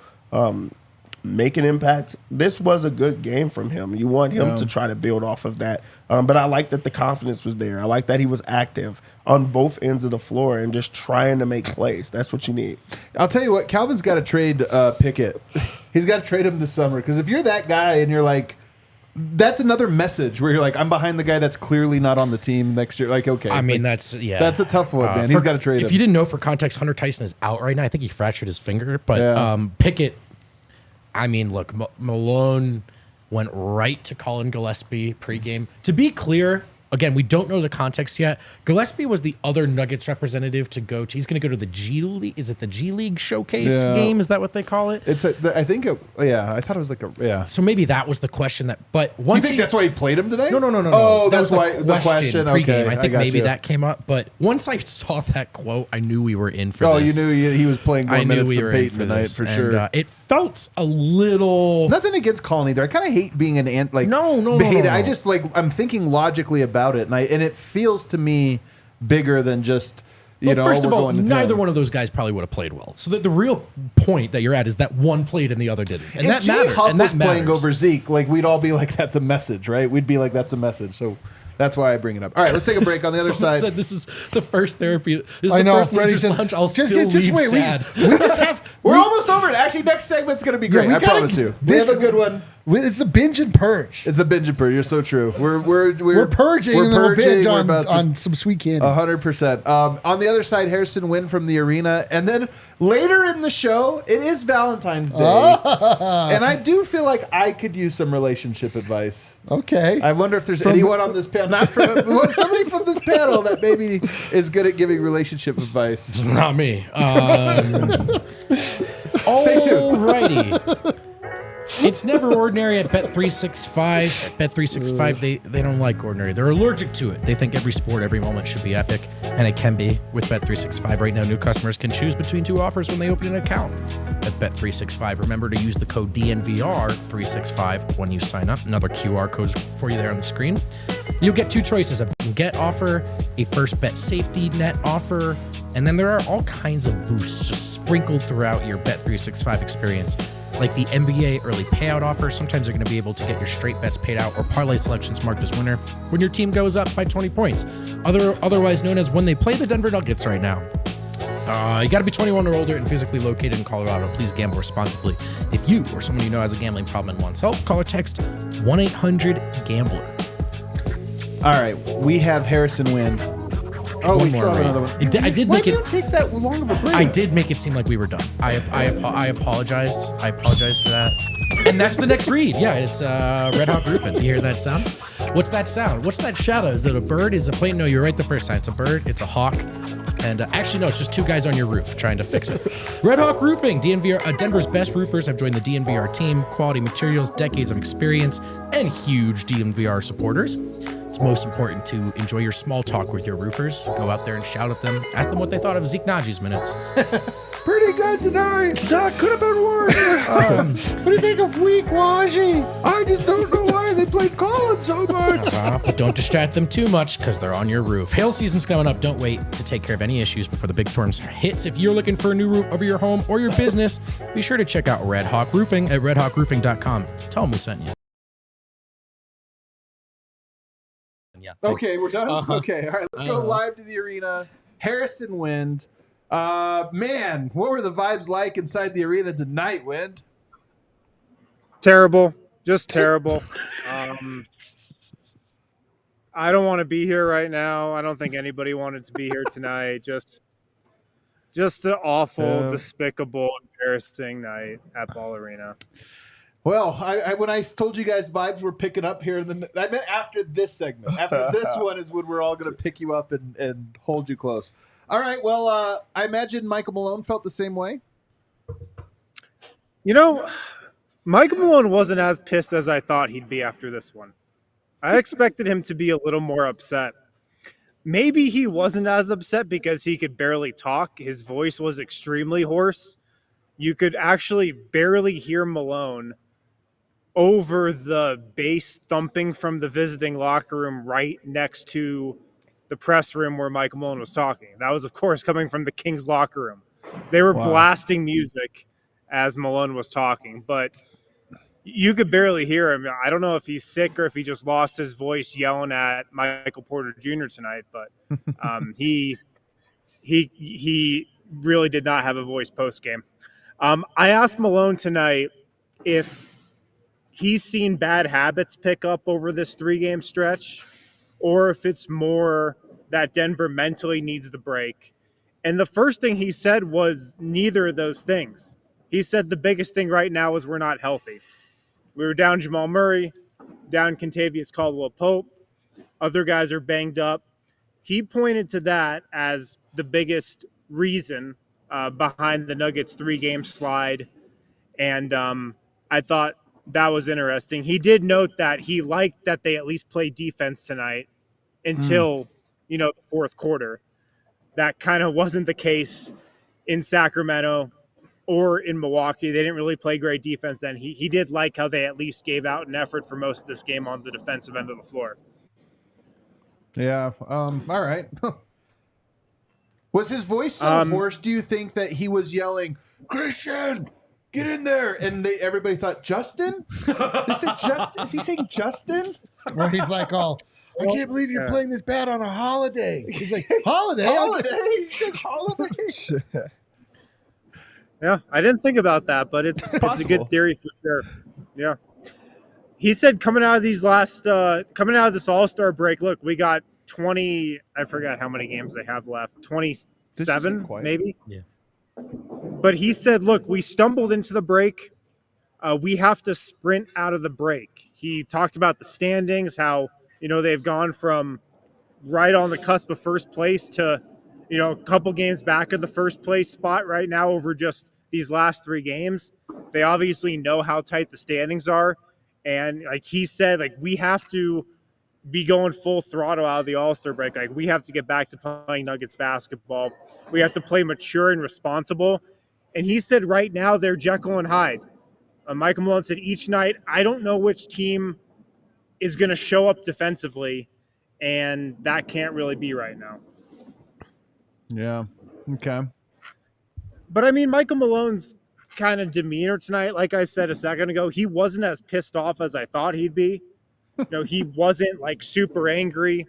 make an impact, this was a good game from him. You want him to try to build off of that. But I like that the confidence was there. I like that he was active on both ends of the floor and just trying to make plays. That's what you need. I'll tell you what, Calvin's got to trade Pickett. He's got to trade him this summer, because if you're that guy and you're like, that's another message where you're like, I'm behind the guy that's clearly not on the team next year. Like, okay. I mean, like, that's a tough one, man. He's got to trade him. If you didn't know, for context, Hunter Tyson is out right now. I think he fractured his finger. But Pickett, I mean, look, Malone went right to Colin Gillespie pregame. To be clear, again, we don't know the context yet. Gillespie was the other Nuggets representative to go to. He's going to go to the G League. Is it the G League showcase game? Is that what they call it? It's I think I thought it was like So maybe that was the question that. But once you think that's why he played him today? No. Oh, that was why the question. Pregame. Okay, I think maybe that came up. But once I saw that quote, I knew we were in for this. You knew he was playing more minutes than Peyton tonight for sure. It felt a little. Nothing against Colin either. I kind of hate being an ant. Like no. I just I'm thinking logically about it, and it feels to me bigger than just first of all, neither one of those guys probably would have played well. So the real point that you're at is that one played and the other didn't, and if Jay Huff was playing over Zeke, like, we'd all be like, that's a message, right? We'd be like, that's a message. So that's why I bring it up. All right, let's take a break. On the other side, said this is the first therapy. This is the first Freddie said, lunch. I'll still leave sad. We're almost over it. Actually, next segment's going to be great. I promise you. We have a good one. It's the binge and purge. It's the binge and purge. You're so true. We're purging, and then we'll binge on some sweet candy. 100%. On the other side, Harrison Wind from the arena, and then later in the show, it is Valentine's Day, and I do feel like I could use some relationship advice. Okay. I wonder if there's anyone on this panel, somebody from this panel that maybe is good at giving relationship advice. It's not me. Stay tuned. Alrighty. It's never ordinary at Bet365. At Bet365, they don't like ordinary. They're allergic to it. They think every sport, every moment should be epic, and it can be. With Bet365 right now, new customers can choose between 2 offers when they open an account at Bet365. Remember to use the code DNVR365 when you sign up. Another QR code for you there on the screen. You'll get 2 choices: a get offer, a first bet safety net offer, and then there are all kinds of boosts just sprinkled throughout your Bet365 experience, like the NBA early payout offer. Sometimes you're going to be able to get your straight bets paid out or parlay selections marked as winner when your team goes up by 20 points, otherwise known as when they play the Denver Nuggets right now. You got to be 21 or older and physically located in Colorado. Please gamble responsibly. If you or someone you know has a gambling problem and wants help, call or text 1-800-GAMBLER. All right, we have Harrison Wind. Oh, we still have another one. I did Why make did it you take that long of a break? I did make it seem like we were done. I apologized. I apologize for that. And that's the next read. Yeah, it's Red Hawk Roofing. You hear that sound? What's that sound? What's that shadow? Is it a bird? Is it a plane? No, you're right the first time. It's a bird. It's a hawk. And actually, no, it's just 2 guys on your roof trying to fix it. Red Hawk Roofing. DNVR, Denver's best roofers have joined the DNVR team. Quality materials, decades of experience, and huge DNVR supporters. It's most important to enjoy your small talk with your roofers. Go out there and shout at them. Ask them what they thought of Zeke Najee's minutes. Pretty good tonight. That could have been worse. What do you think of weak Waji? I just don't know why they played Colin so much. But don't distract them too much because they're on your roof. Hail season's coming up. Don't wait to take care of any issues before the big storms hits. If you're looking for a new roof over your home or your business, be sure to check out Red Hawk Roofing at redhawkroofing.com. Tell them we sent you. Yeah, okay, we're done. Okay, all right, let's go live to the arena. Harrison Wind. Man, what were the vibes like inside the arena tonight, Wind? Terrible, just terrible. I don't want to be here right now. I don't think anybody wanted to be here tonight. Just an awful, despicable, embarrassing night at Ball Arena. Well, when I told you guys vibes were picking up here, then I meant after this segment. After this one is when we're all going to pick you up and hold you close. All right. Well, I imagine Michael Malone felt the same way. You know, Michael Malone wasn't as pissed as I thought he'd be after this one. I expected him to be a little more upset. Maybe he wasn't as upset because he could barely talk. His voice was extremely hoarse. You could actually barely hear Malone over the bass thumping from the visiting locker room right next to the press room where Michael Malone was talking. That was, of course, coming from the Kings locker room. They were blasting music as Malone was talking, but you could barely hear him. I don't know if he's sick or if he just lost his voice yelling at Michael Porter Jr. tonight, but he really did not have a voice post game. I asked Malone tonight if he's seen bad habits pick up over this 3-game stretch, or if it's more that Denver mentally needs the break. And the first thing he said was neither of those things. He said the biggest thing right now is we're not healthy. We were down Jamal Murray, down Kentavious Caldwell-Pope. Other guys are banged up. He pointed to that as the biggest reason behind the Nuggets 3-game slide. And I thought that was interesting. He did note that he liked that they at least played defense tonight until, the fourth quarter. That kind of wasn't the case in Sacramento or in Milwaukee. They didn't really play great defense then. He did like how they at least gave out an effort for most of this game on the defensive end of the floor. Yeah. All right. Was his voice so hoarse, do you think, that he was yelling, Christian, get in there? And everybody thought, Justin? Is he saying Justin? Or he's like, I can't believe you're playing this bad on a holiday. He's like, holiday? Holiday? He's like, holiday? Yeah, I didn't think about that, but it's a good theory for sure. Yeah. He said coming out of this All-Star break, look, we got 20, I forgot how many games they have left, 27 maybe? Yeah. But he said, look, we stumbled into the break. We have to sprint out of the break. He talked about the standings, how, they've gone from right on the cusp of first place to, a couple games back of the first place spot right now over just these last 3 games. They obviously know how tight the standings are. And like he said, we have to be going full throttle out of the All-Star break. We have to get back to playing Nuggets basketball. We have to play mature and responsible. And he said right now they're Jekyll and Hyde. Michael Malone said each night, I don't know which team is going to show up defensively, and that can't really be right now. Yeah. Okay. But I mean, Michael Malone's kind of demeanor tonight, like I said a second ago, he wasn't as pissed off as I thought he'd be. He wasn't super angry.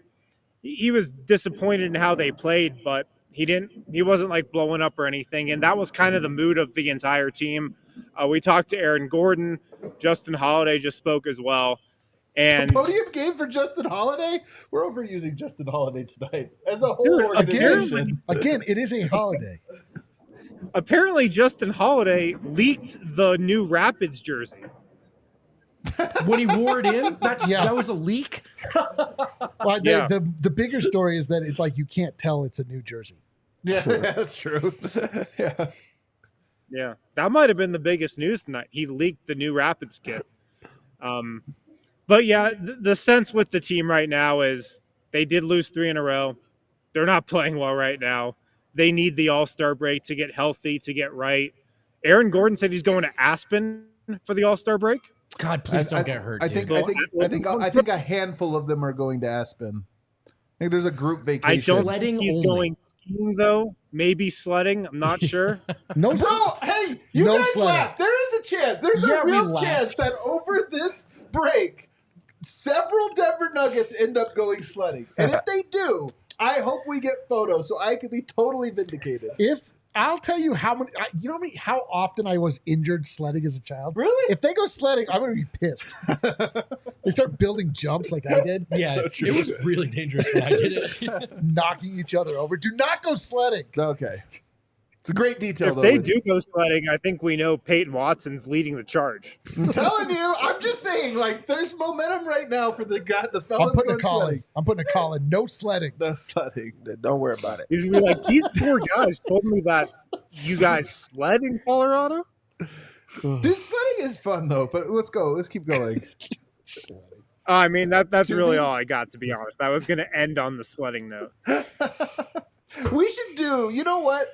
He was disappointed in how they played, but he wasn't blowing up or anything. And that was kind of the mood of the entire team. We talked to Aaron Gordon. Justin Holiday just spoke as well. And a podium game for Justin Holiday? We're overusing Justin Holiday tonight as a whole organization. Again, it is a holiday. Apparently, Justin Holiday leaked the new Rapids jersey. When he wore it in? That was a leak? Well, the bigger story is that it's you can't tell it's a new jersey. Yeah, that's true. Yeah. Yeah, that might have been the biggest news tonight. He leaked the new Rapids kit. But yeah, the sense with the team right now is they did lose 3 in a row. They're not playing well right now. They need the All-Star break to get healthy, to get right. Aaron Gordon said he's going to Aspen for the All-Star break. God, please don't get hurt. I think a handful of them are going to Aspen. I think there's a group vacation. I don't think he's going skiing though. Maybe sledding. I'm not sure. Bro, hey, you guys laugh. There is a chance. There's a real chance that over this break, several Denver Nuggets end up going sledding. And if they do, I hope we get photos so I can be totally vindicated. I'll tell you how how often I was injured sledding as a child. Really? If they go sledding, I'm going to be pissed. They start building jumps like I did. Yeah, so it was really dangerous when I did it. Knocking each other over. Do not go sledding. Okay. It's a great detail. If though, they with- do go sledding, I think we know Peyton Watson's leading the charge. I'm telling you, I'm just saying, like, there's momentum right now for the I'm fellas putting a going call in. sledding. I'm putting a call in. No sledding. No sledding. Don't worry about it. He's gonna be like, these four guys told me that you guys sled in Colorado. Dude, sledding is fun though. But let's go. Let's keep going. I mean, that's really all I got, to be honest. I was gonna end on the sledding note. We should do. You know what?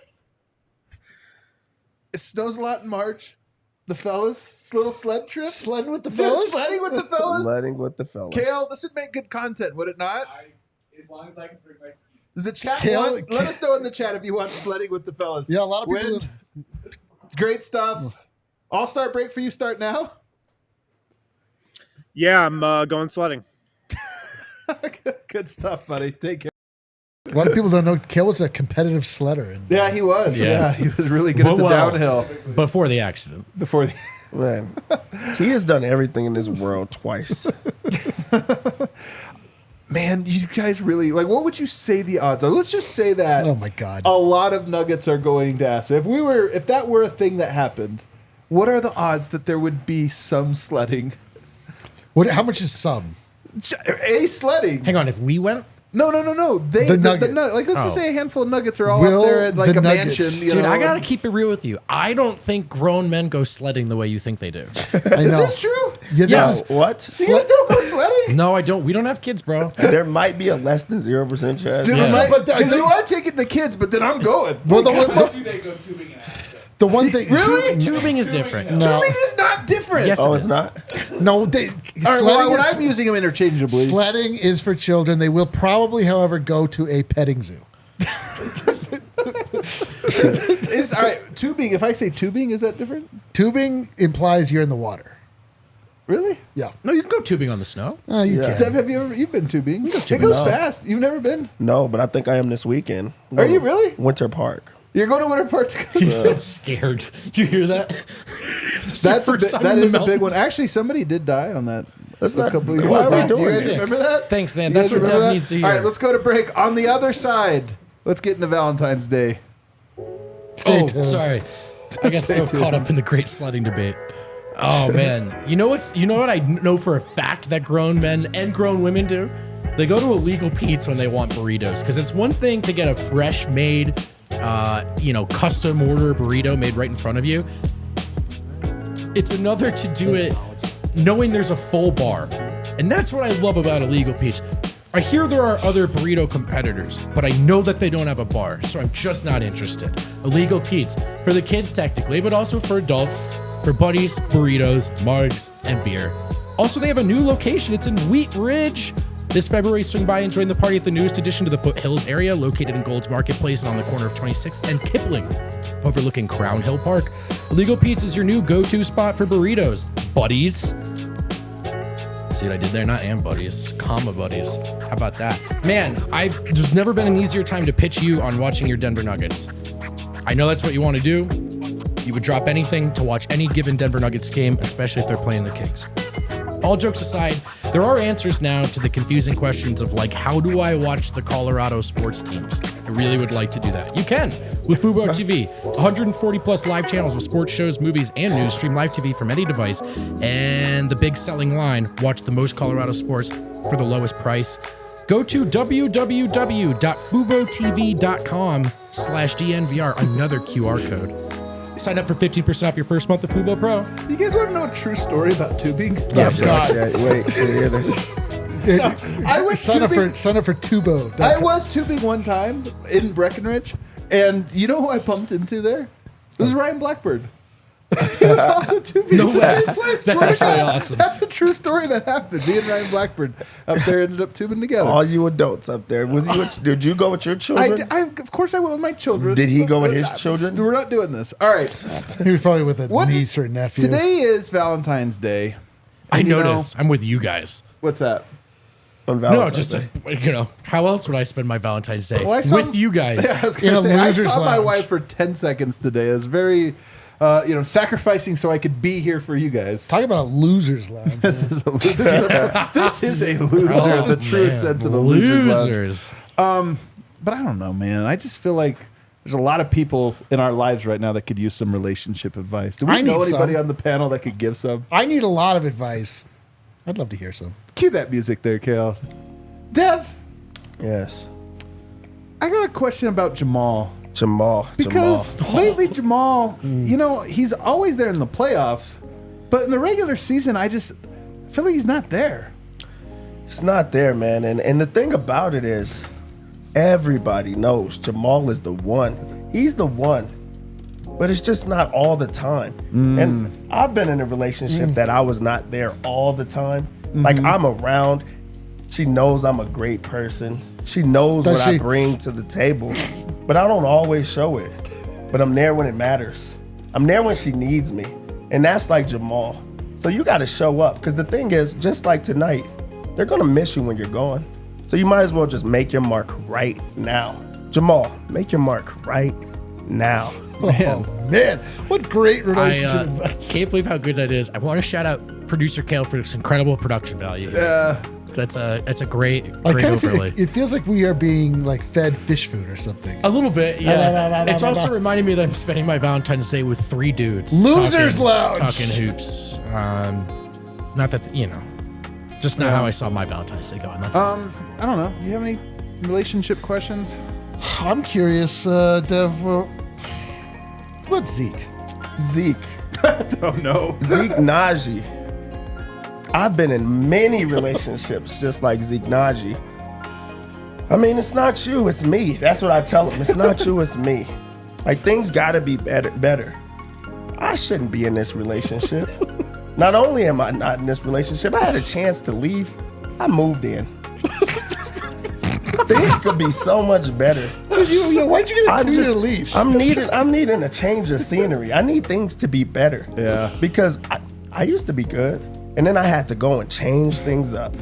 It snows a lot in March. The fellas, little sled trip. Sledding with the Dude, fellas? sledding with the fellas. Sledding with the fellas. Kale, this would make good content, would it not? As long as I can bring my skis. Does the chat Kale- want? Let us know in the chat if you want sledding with the fellas. Yeah, a lot of people. Wind, great stuff. All-star break for you start now. Yeah, I'm going sledding. Good stuff, buddy. Take care. A lot of people don't know Kale was a competitive sledder. And Yeah, he was. Yeah. Yeah, he was really good at the Well, downhill Before the accident. before the. Man, he has done everything in this world twice. Man, you guys really like. What would you say the odds are? Let's just say that. oh my God. A lot of Nuggets are going to Aspen. If that were a thing that happened, what are the odds that there would be some sledding? How much is some? A sledding. Hang on, if we went, No. The Nuggets. Like let's just Oh. say a handful of Nuggets are all Will up there at like the a Nuggets- mansion. You dude, know? I gotta keep it real with you. I don't think grown men go sledding the way you think they do. I Is know. this true? Yeah, Yeah. this is, What? You guys don't go sledding? No, I don't. We don't have kids, bro. There might be a less than 0% chance. Dude, Yeah. But I because you think- are taking the kids, but then I'm going. well, the Do they go tubing in Aspen? the one thing. Really? Tubing is different. No. Tubing is not different. Yes, Oh, it it's is. not? No, All right, sledding, well, when is, I'm using them interchangeably. sledding is for children. They will probably, however, go to a petting zoo. All right, tubing. If I say tubing, is that different? Tubing implies you're in the water. Really? Yeah. No, you can go tubing on the snow. You Yeah. can. Dev, have you ever? You've been tubing. It tubing. goes No. fast. You've never been? No, but I think I am this weekend. Are you really? Winter Park. You're going to Winter Park to go. He's so scared. Do you hear that? That is a big one. Actually, somebody did die on that. That's a not. couple of years Why are we back. Do doing you guys this? remember that? Thanks, man. You That's guys what remember Dev that? needs to hear. All right, let's go to break. On the other side, let's get into Valentine's Day. Stay tuned. Sorry. I got so tuned. caught up in the great sledding debate. Oh man. You know what I know for a fact that grown men and grown women do? They go to Illegal Pete's when they want burritos. Because it's one thing to get a fresh made, custom order burrito made right in front of you. It's another to do it knowing there's a full bar. And that's what I love about Illegal Pete's. I hear there are other burrito competitors, but I know that they don't have a bar, so I'm just not interested. Illegal Pete's, for the kids technically, but also for adults, for buddies, burritos, mugs, and beer. Also, they have a new location. It's in Wheat Ridge. This February, swing by and join the party at the newest addition to the Foothills area, located in Gold's Marketplace and on the corner of 26th and Kipling, overlooking Crown Hill Park. Illegal Pete's is your new go-to spot for burritos. Buddies. See what I did there? Not and buddies, comma buddies. How about that? Man, there's never been an easier time to pitch you on watching your Denver Nuggets. I know that's what you want to do. You would drop anything to watch any given Denver Nuggets game, especially if they're playing the Kings. All jokes aside, there are answers now to the confusing questions of like, how do I watch the Colorado sports teams? I really would like to do that. You can with Fubo TV. 140 plus live channels with sports shows, movies, and news. Stream live TV from any device. And the big selling line, watch the most Colorado sports for the lowest price. Go to www.fubotv.com/DNVR, another QR code. Sign up for 15% off your first month of Fubo Pro. You guys want to know a true story about tubing? Yeah, God. wait, so hear this. I was Sign up tubing. for Tubo. I was tubing one time in Breckenridge, and you know who I bumped into there? It was Ryan Blackbird. He was also tubing No in the way. same place. That's Swear to actually God. awesome. That's a true story that happened. Me and Ryan Blackbird up there ended up tubing together. All you adults up there. Did you go with your children? Of course I went with my children. Did he go with his children? We're not doing this. All right. He was probably with a What- niece or nephew. Today is Valentine's Day. I And you know- noticed. I'm with you guys. What's that? On No, Valentine's just, Day. how else would I spend my Valentine's Day? Well, I saw- with you guys. I was In going a to say, I loser's saw my lounge. wife for 10 seconds today. It was very, sacrificing so I could be here for you guys. Talk about a loser's lounge. This is a loser in the truest sense of a loser's lounge. Losers. But I don't know, man. I just feel like There's a lot of people in our lives right now that could use some relationship advice. Do we I know need anybody some. on the panel that could give some? I need a lot of advice. I'd love to hear some. Cue that music there, Kale. Dev, Yes. I got a question about Jamal. Jamal. Because lately, Jamal, you know, he's always there in the playoffs, but in the regular season, I feel like he's not there. It's not there, man. And the thing about it is, everybody knows Jamal is the one. He's the one. But it's just not all the time. And I've been in a relationship that I was not there all the time. Like, I'm around. She knows I'm a great person. She knows Does what I she? bring to the table. But I don't always show it. But I'm there when it matters. I'm there when she needs me. And that's like Jamal. So you got to show up. Because the thing is, just like tonight, they're going to miss you when you're gone. So you might as well just make your mark right now. Jamal, make your mark right now. Man, what great relationship I advice. can't believe how good that is. I want to shout out producer Kale for this incredible production value. Yeah. That's a great I great kind of feel overlay. it feels like we are being like fed fish food or something. A little bit, yeah. It's also reminding me that I'm spending my Valentine's Day with 3 dudes. Losers talking, Lounge. Talking hoops. Not that, you know, just not how I saw my Valentine's Day going. That's all. I don't know. You have any relationship questions? I'm curious, Dev. What about Zeke? Zeke. Oh, no. Zeke Naji. I've been in many relationships just like Zeke Naji. I mean, it's not you, it's me. That's what I tell him. It's not you, it's me. Like, things gotta be better. I shouldn't be in this relationship. Not only am I not in this relationship, I had a chance to leave. I moved in. Things could be so much better. Why'd you get a 2-year lease? I'm needing a change of scenery. I need things to be better. Yeah. Because I used to be good, and then I had to go and change things up.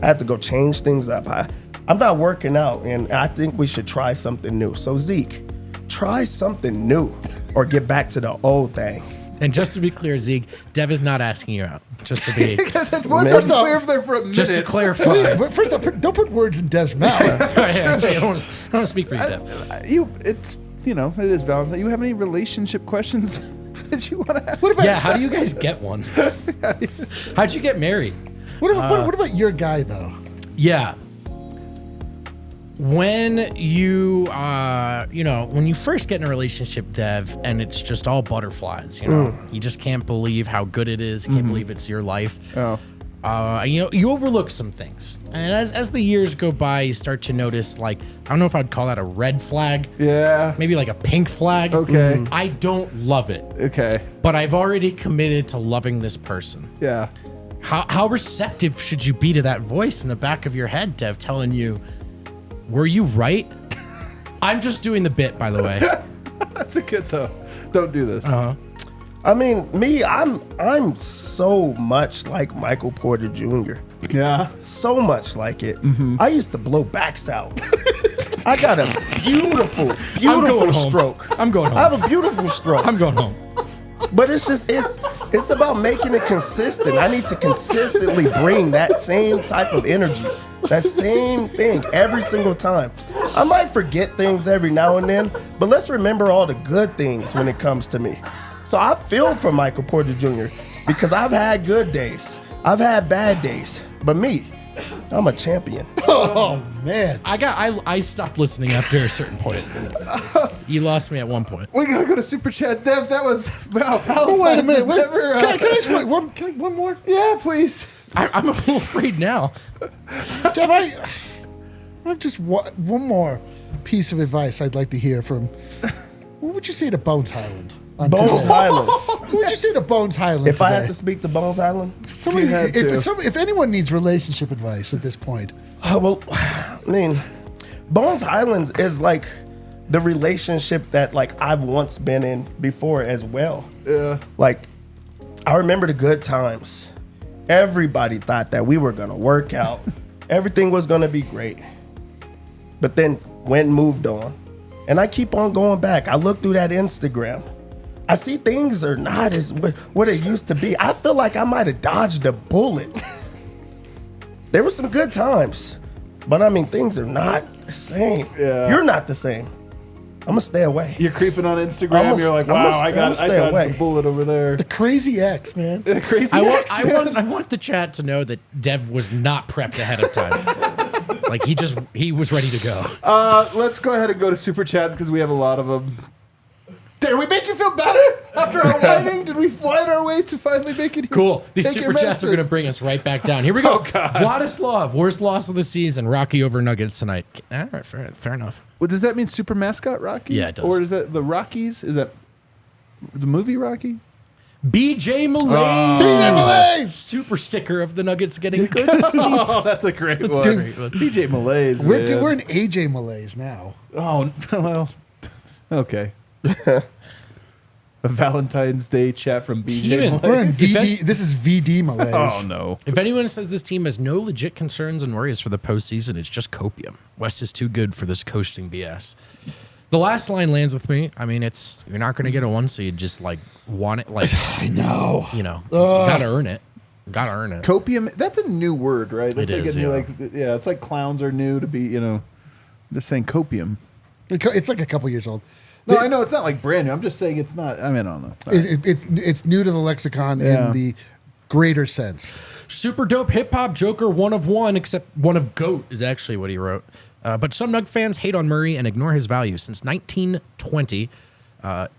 I'm not working out, and I think we should try something new. So Zeke, try something new, or get back to the old thing. And just to be clear, Zeke, Dev is not asking you out. Just to be, That was First off- unclear there for a minute. just to clarify. But first off, don't put words in Dev's mouth. I don't want to speak for you, Dev. It is Valentine. You have any relationship questions that you want to ask? What about Yeah, how do you guys get one? How'd you get married? what about your guy though? Yeah. When you, when you first get in a relationship, Dev, and it's just all butterflies, you just can't believe how good it is. You can't believe it's your life. Oh. You overlook some things. And as the years go by, you start to notice, like, I don't know if I'd call that a red flag. Yeah. Maybe like a pink flag. Okay. I don't love it, Okay. but I've already committed to loving this person. Yeah. How receptive should you be to that voice in the back of your head, Dev, telling you, were you right? I'm just doing the bit, by the way. That's a good though. Don't do this. I mean, I'm so much like Michael Porter Jr. Yeah. So much like it. I used to blow backs out. I got a beautiful going home. stroke. I'm going home. I have a beautiful stroke. I'm going home. But it's about making it consistent. I need to consistently bring that same type of energy, that same thing every single time. I might forget things every now and then, but let's remember all the good things when it comes to me. So I feel for Michael Porter Jr. because I've had good days. I've had bad days. But me, I'm a champion. Oh man. I stopped listening after a certain point. You lost me at one point. We gotta go to Superchats. Dev, that was Valentine's. Oh, wait a minute. is never, Can I just wait one more? yeah, please. I'm a little afraid now. Dev, I have just one more piece of advice I'd like to hear from. What would you say to Bones Highland? on Bones today? Highland. What would you say to Bones Highland If I today? had to speak to Bones Highland, Somebody, You had to. if anyone needs relationship advice at this point, well, I mean, Bones Highlands is like the relationship that like I've once been in before as well. Yeah. Like, I remember the good times. Everybody thought that we were gonna work out. Everything was gonna be great. But then went and moved on. And I keep on going back. I look through that Instagram. I see things are not as what it used to be. I feel like I might have dodged a bullet. There were some good times. But I mean, things are not the same. Yeah. You're not the same. gonna stay away. You're creeping on Instagram. You're like, wow, I got a bullet over there. The crazy X, man. The crazy I X. want the chat to know that Dev was not prepped ahead of time. Like he was ready to go. Let's go ahead and go to Super Chats because we have a lot of them. Did we make you feel better after our whining? Did we find our way to finally make it? Cool. These Take super your chats are going to bring us right back down. Here we go. Oh, God. Vladislav, worst loss of the season. Rocky over Nuggets tonight. All right, fair enough. Well, does that mean super mascot Rocky? Yeah, it does. Or is that the Rockies? Is that the movie Rocky? BJ Malay. BJ Malay! Super sticker of the Nuggets getting good. Oh, that's a great one. BJ Malays. We're in AJ Malays now. Oh, well, okay. A Valentine's Day chat from BJ Steven, Malay. We're in VD. This is VD Malays. Oh, no. If anyone says this team has no legit concerns and worries for the postseason, it's just copium. West is too good for this coasting BS. The last line lands with me. I mean, you're not going to get a 1 seed. Just like want it. Like I know. you got to earn it. Got to earn it. Copium, that's a new word, right? That's It is, yeah. It's like clowns are new to be, just saying copium. It's like a couple years old. No, I know it's not like brand new. I'm just saying it's not. I mean, I don't know. All right. It's new to the lexicon Yeah. in the greater sense. Super dope hip hop Joker, one of one, except one of GOAT is actually what he wrote. But some Nug fans hate on Murray and ignore his value. Since 1920, the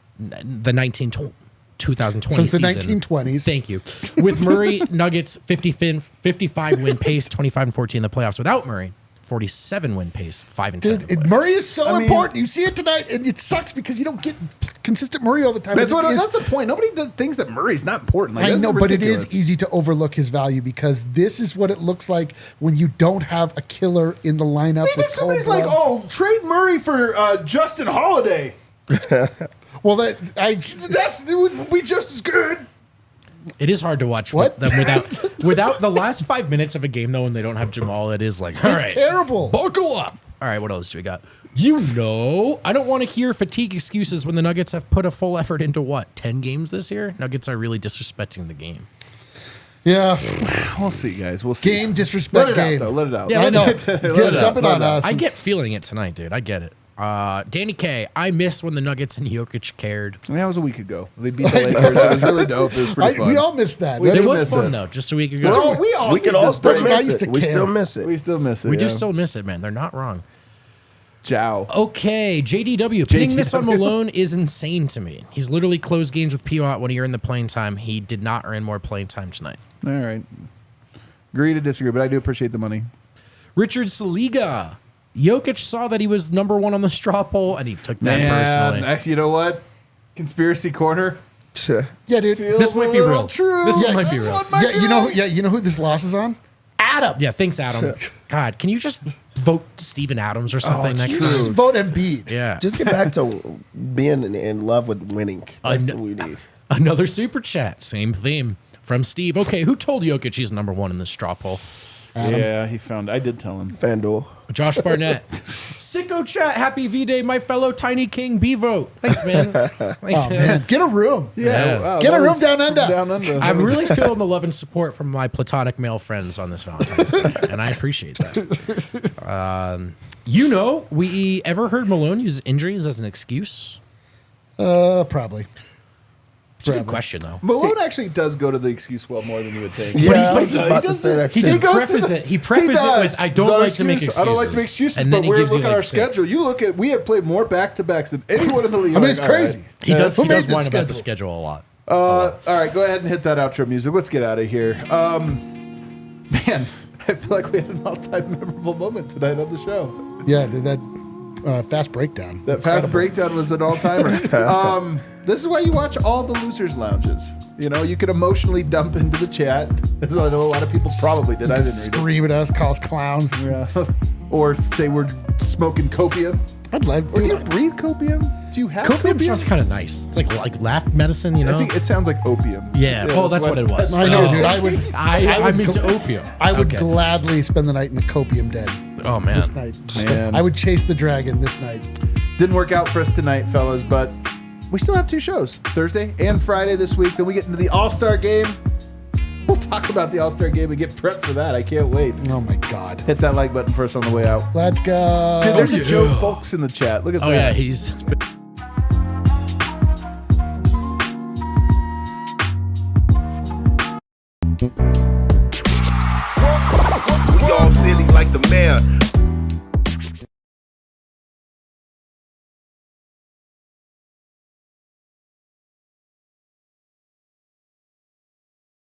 2020 Since the season. 1920s. Thank you. With Murray, Nuggets 55 win pace, 25 and 14 in the playoffs. Without Murray, 47 win pace, 5 and 10. Dude, Murray is so important. You see it tonight, and it sucks because you don't get consistent Murray all the time. That's the point. Nobody thinks that Murray's not important. Like, I that's know, but it ridiculous. is easy to overlook his value because this is what it looks like when you don't have a killer in the lineup. I think somebody's like, "Oh, trade Murray for Justin Holiday." well, That would be just as good. It is hard to watch What? them without the last 5 minutes of a game, though, when they don't have Jamal. It is like, all right, it's terrible. buckle up. All right, what else do we got? I don't want to hear fatigue excuses when the Nuggets have put a full effort into 10 games this year? Nuggets are really disrespecting the game. Yeah, We'll see, guys. We'll see. game disrespect Let it game. out, though. Let it out. Yeah, I know. Let it Dump it out. on us. I get feeling it tonight, dude. I get it. Danny K, I miss when the Nuggets and Jokic cared. That was a week ago. They beat the Lakers. It was really dope. It was pretty fun. We all missed that. We It do was miss fun, it. though, just a week ago. We can all still That's when I miss used it. to We care. still miss it. We still miss it. We do yeah. still miss it, man. They're not wrong. Jow. Okay, JDW. Putting this on Malone is insane to me. He's literally closed games with P.O.T. when he earned the playing time. He did not earn more playing time tonight. All right. Agree to disagree, but I do appreciate the money. Richard Saliga. Jokic saw that he was number one on the straw poll, and he took that personally. Actually, you know what? Conspiracy corner. Yeah, dude. This might be real. True. This Yeah, might be This real. one might be right. You know who this loss is on? Adam. Yeah, thanks, Adam. God, can you just vote Steven Adams or something next You time? just vote Embiid. Yeah. Just get back to being in love with winning. That's what we need. Another super chat. Same theme from Steve. Okay, who told Jokic he's number one in the straw poll? Yeah, he found. I did tell him. FanDuel. Josh Barnett. Sicko chat. Happy V-Day, my fellow Tiny King B-Vote. Thanks, man. Thanks, Oh, man. Get a room. Yeah. Wow, Get that a room was down under. Down under. I'm really feeling the love and support from my platonic male friends on this Valentine's Day, and I appreciate that. We ever heard Malone use injuries as an excuse? Probably. It's a good question, though. Malone actually does go to the excuse well more than you would think. Yeah, I was He about to does say that He too. did goes to preface the- it. He prefaced it does. with, "I don't It's not like to make excuse. I don't like to make excuses." excuses, And but then he we're gives you, looking at like, our six. schedule. You look at, we have played more back-to-backs than anyone in the league. I mean, it's Like, all crazy. right. He does Who made whine this about the schedule? schedule a lot. All right, go ahead and hit that outro music. Let's get out of here. Man, I feel like we had an all-time memorable moment tonight on the show. Yeah, that fast breakdown. That fast breakdown was an all-timer. This is why you watch all the losers' lounges. You know, you can emotionally dump into the chat, as I know a lot of people probably did. I didn't read it. Scream at us, call us clowns. Yeah. Or say we're smoking copium. I'd love Or do you to. breathe copium? Do you have Copium copium? sounds kind of nice. It's like laugh medicine, you know? I think it sounds like opium. Yeah. Oh, that's what it was. I know, Oh. dude. I'm into opium. I would Okay. gladly spend the night in a copium den Oh, man. this night. Man. I would chase the dragon this night. Didn't work out for us tonight, fellas, but we still have 2 shows, Thursday and Friday this week. Then we get into the All-Star game. We'll talk about the All-Star game and get prepped for that. I can't wait. Oh my God. Hit that like button first on the way out. Let's go. Dude, there's a yeah. Joe Folks in the chat. Look at Oh that. yeah, he's We all silly like the mayor.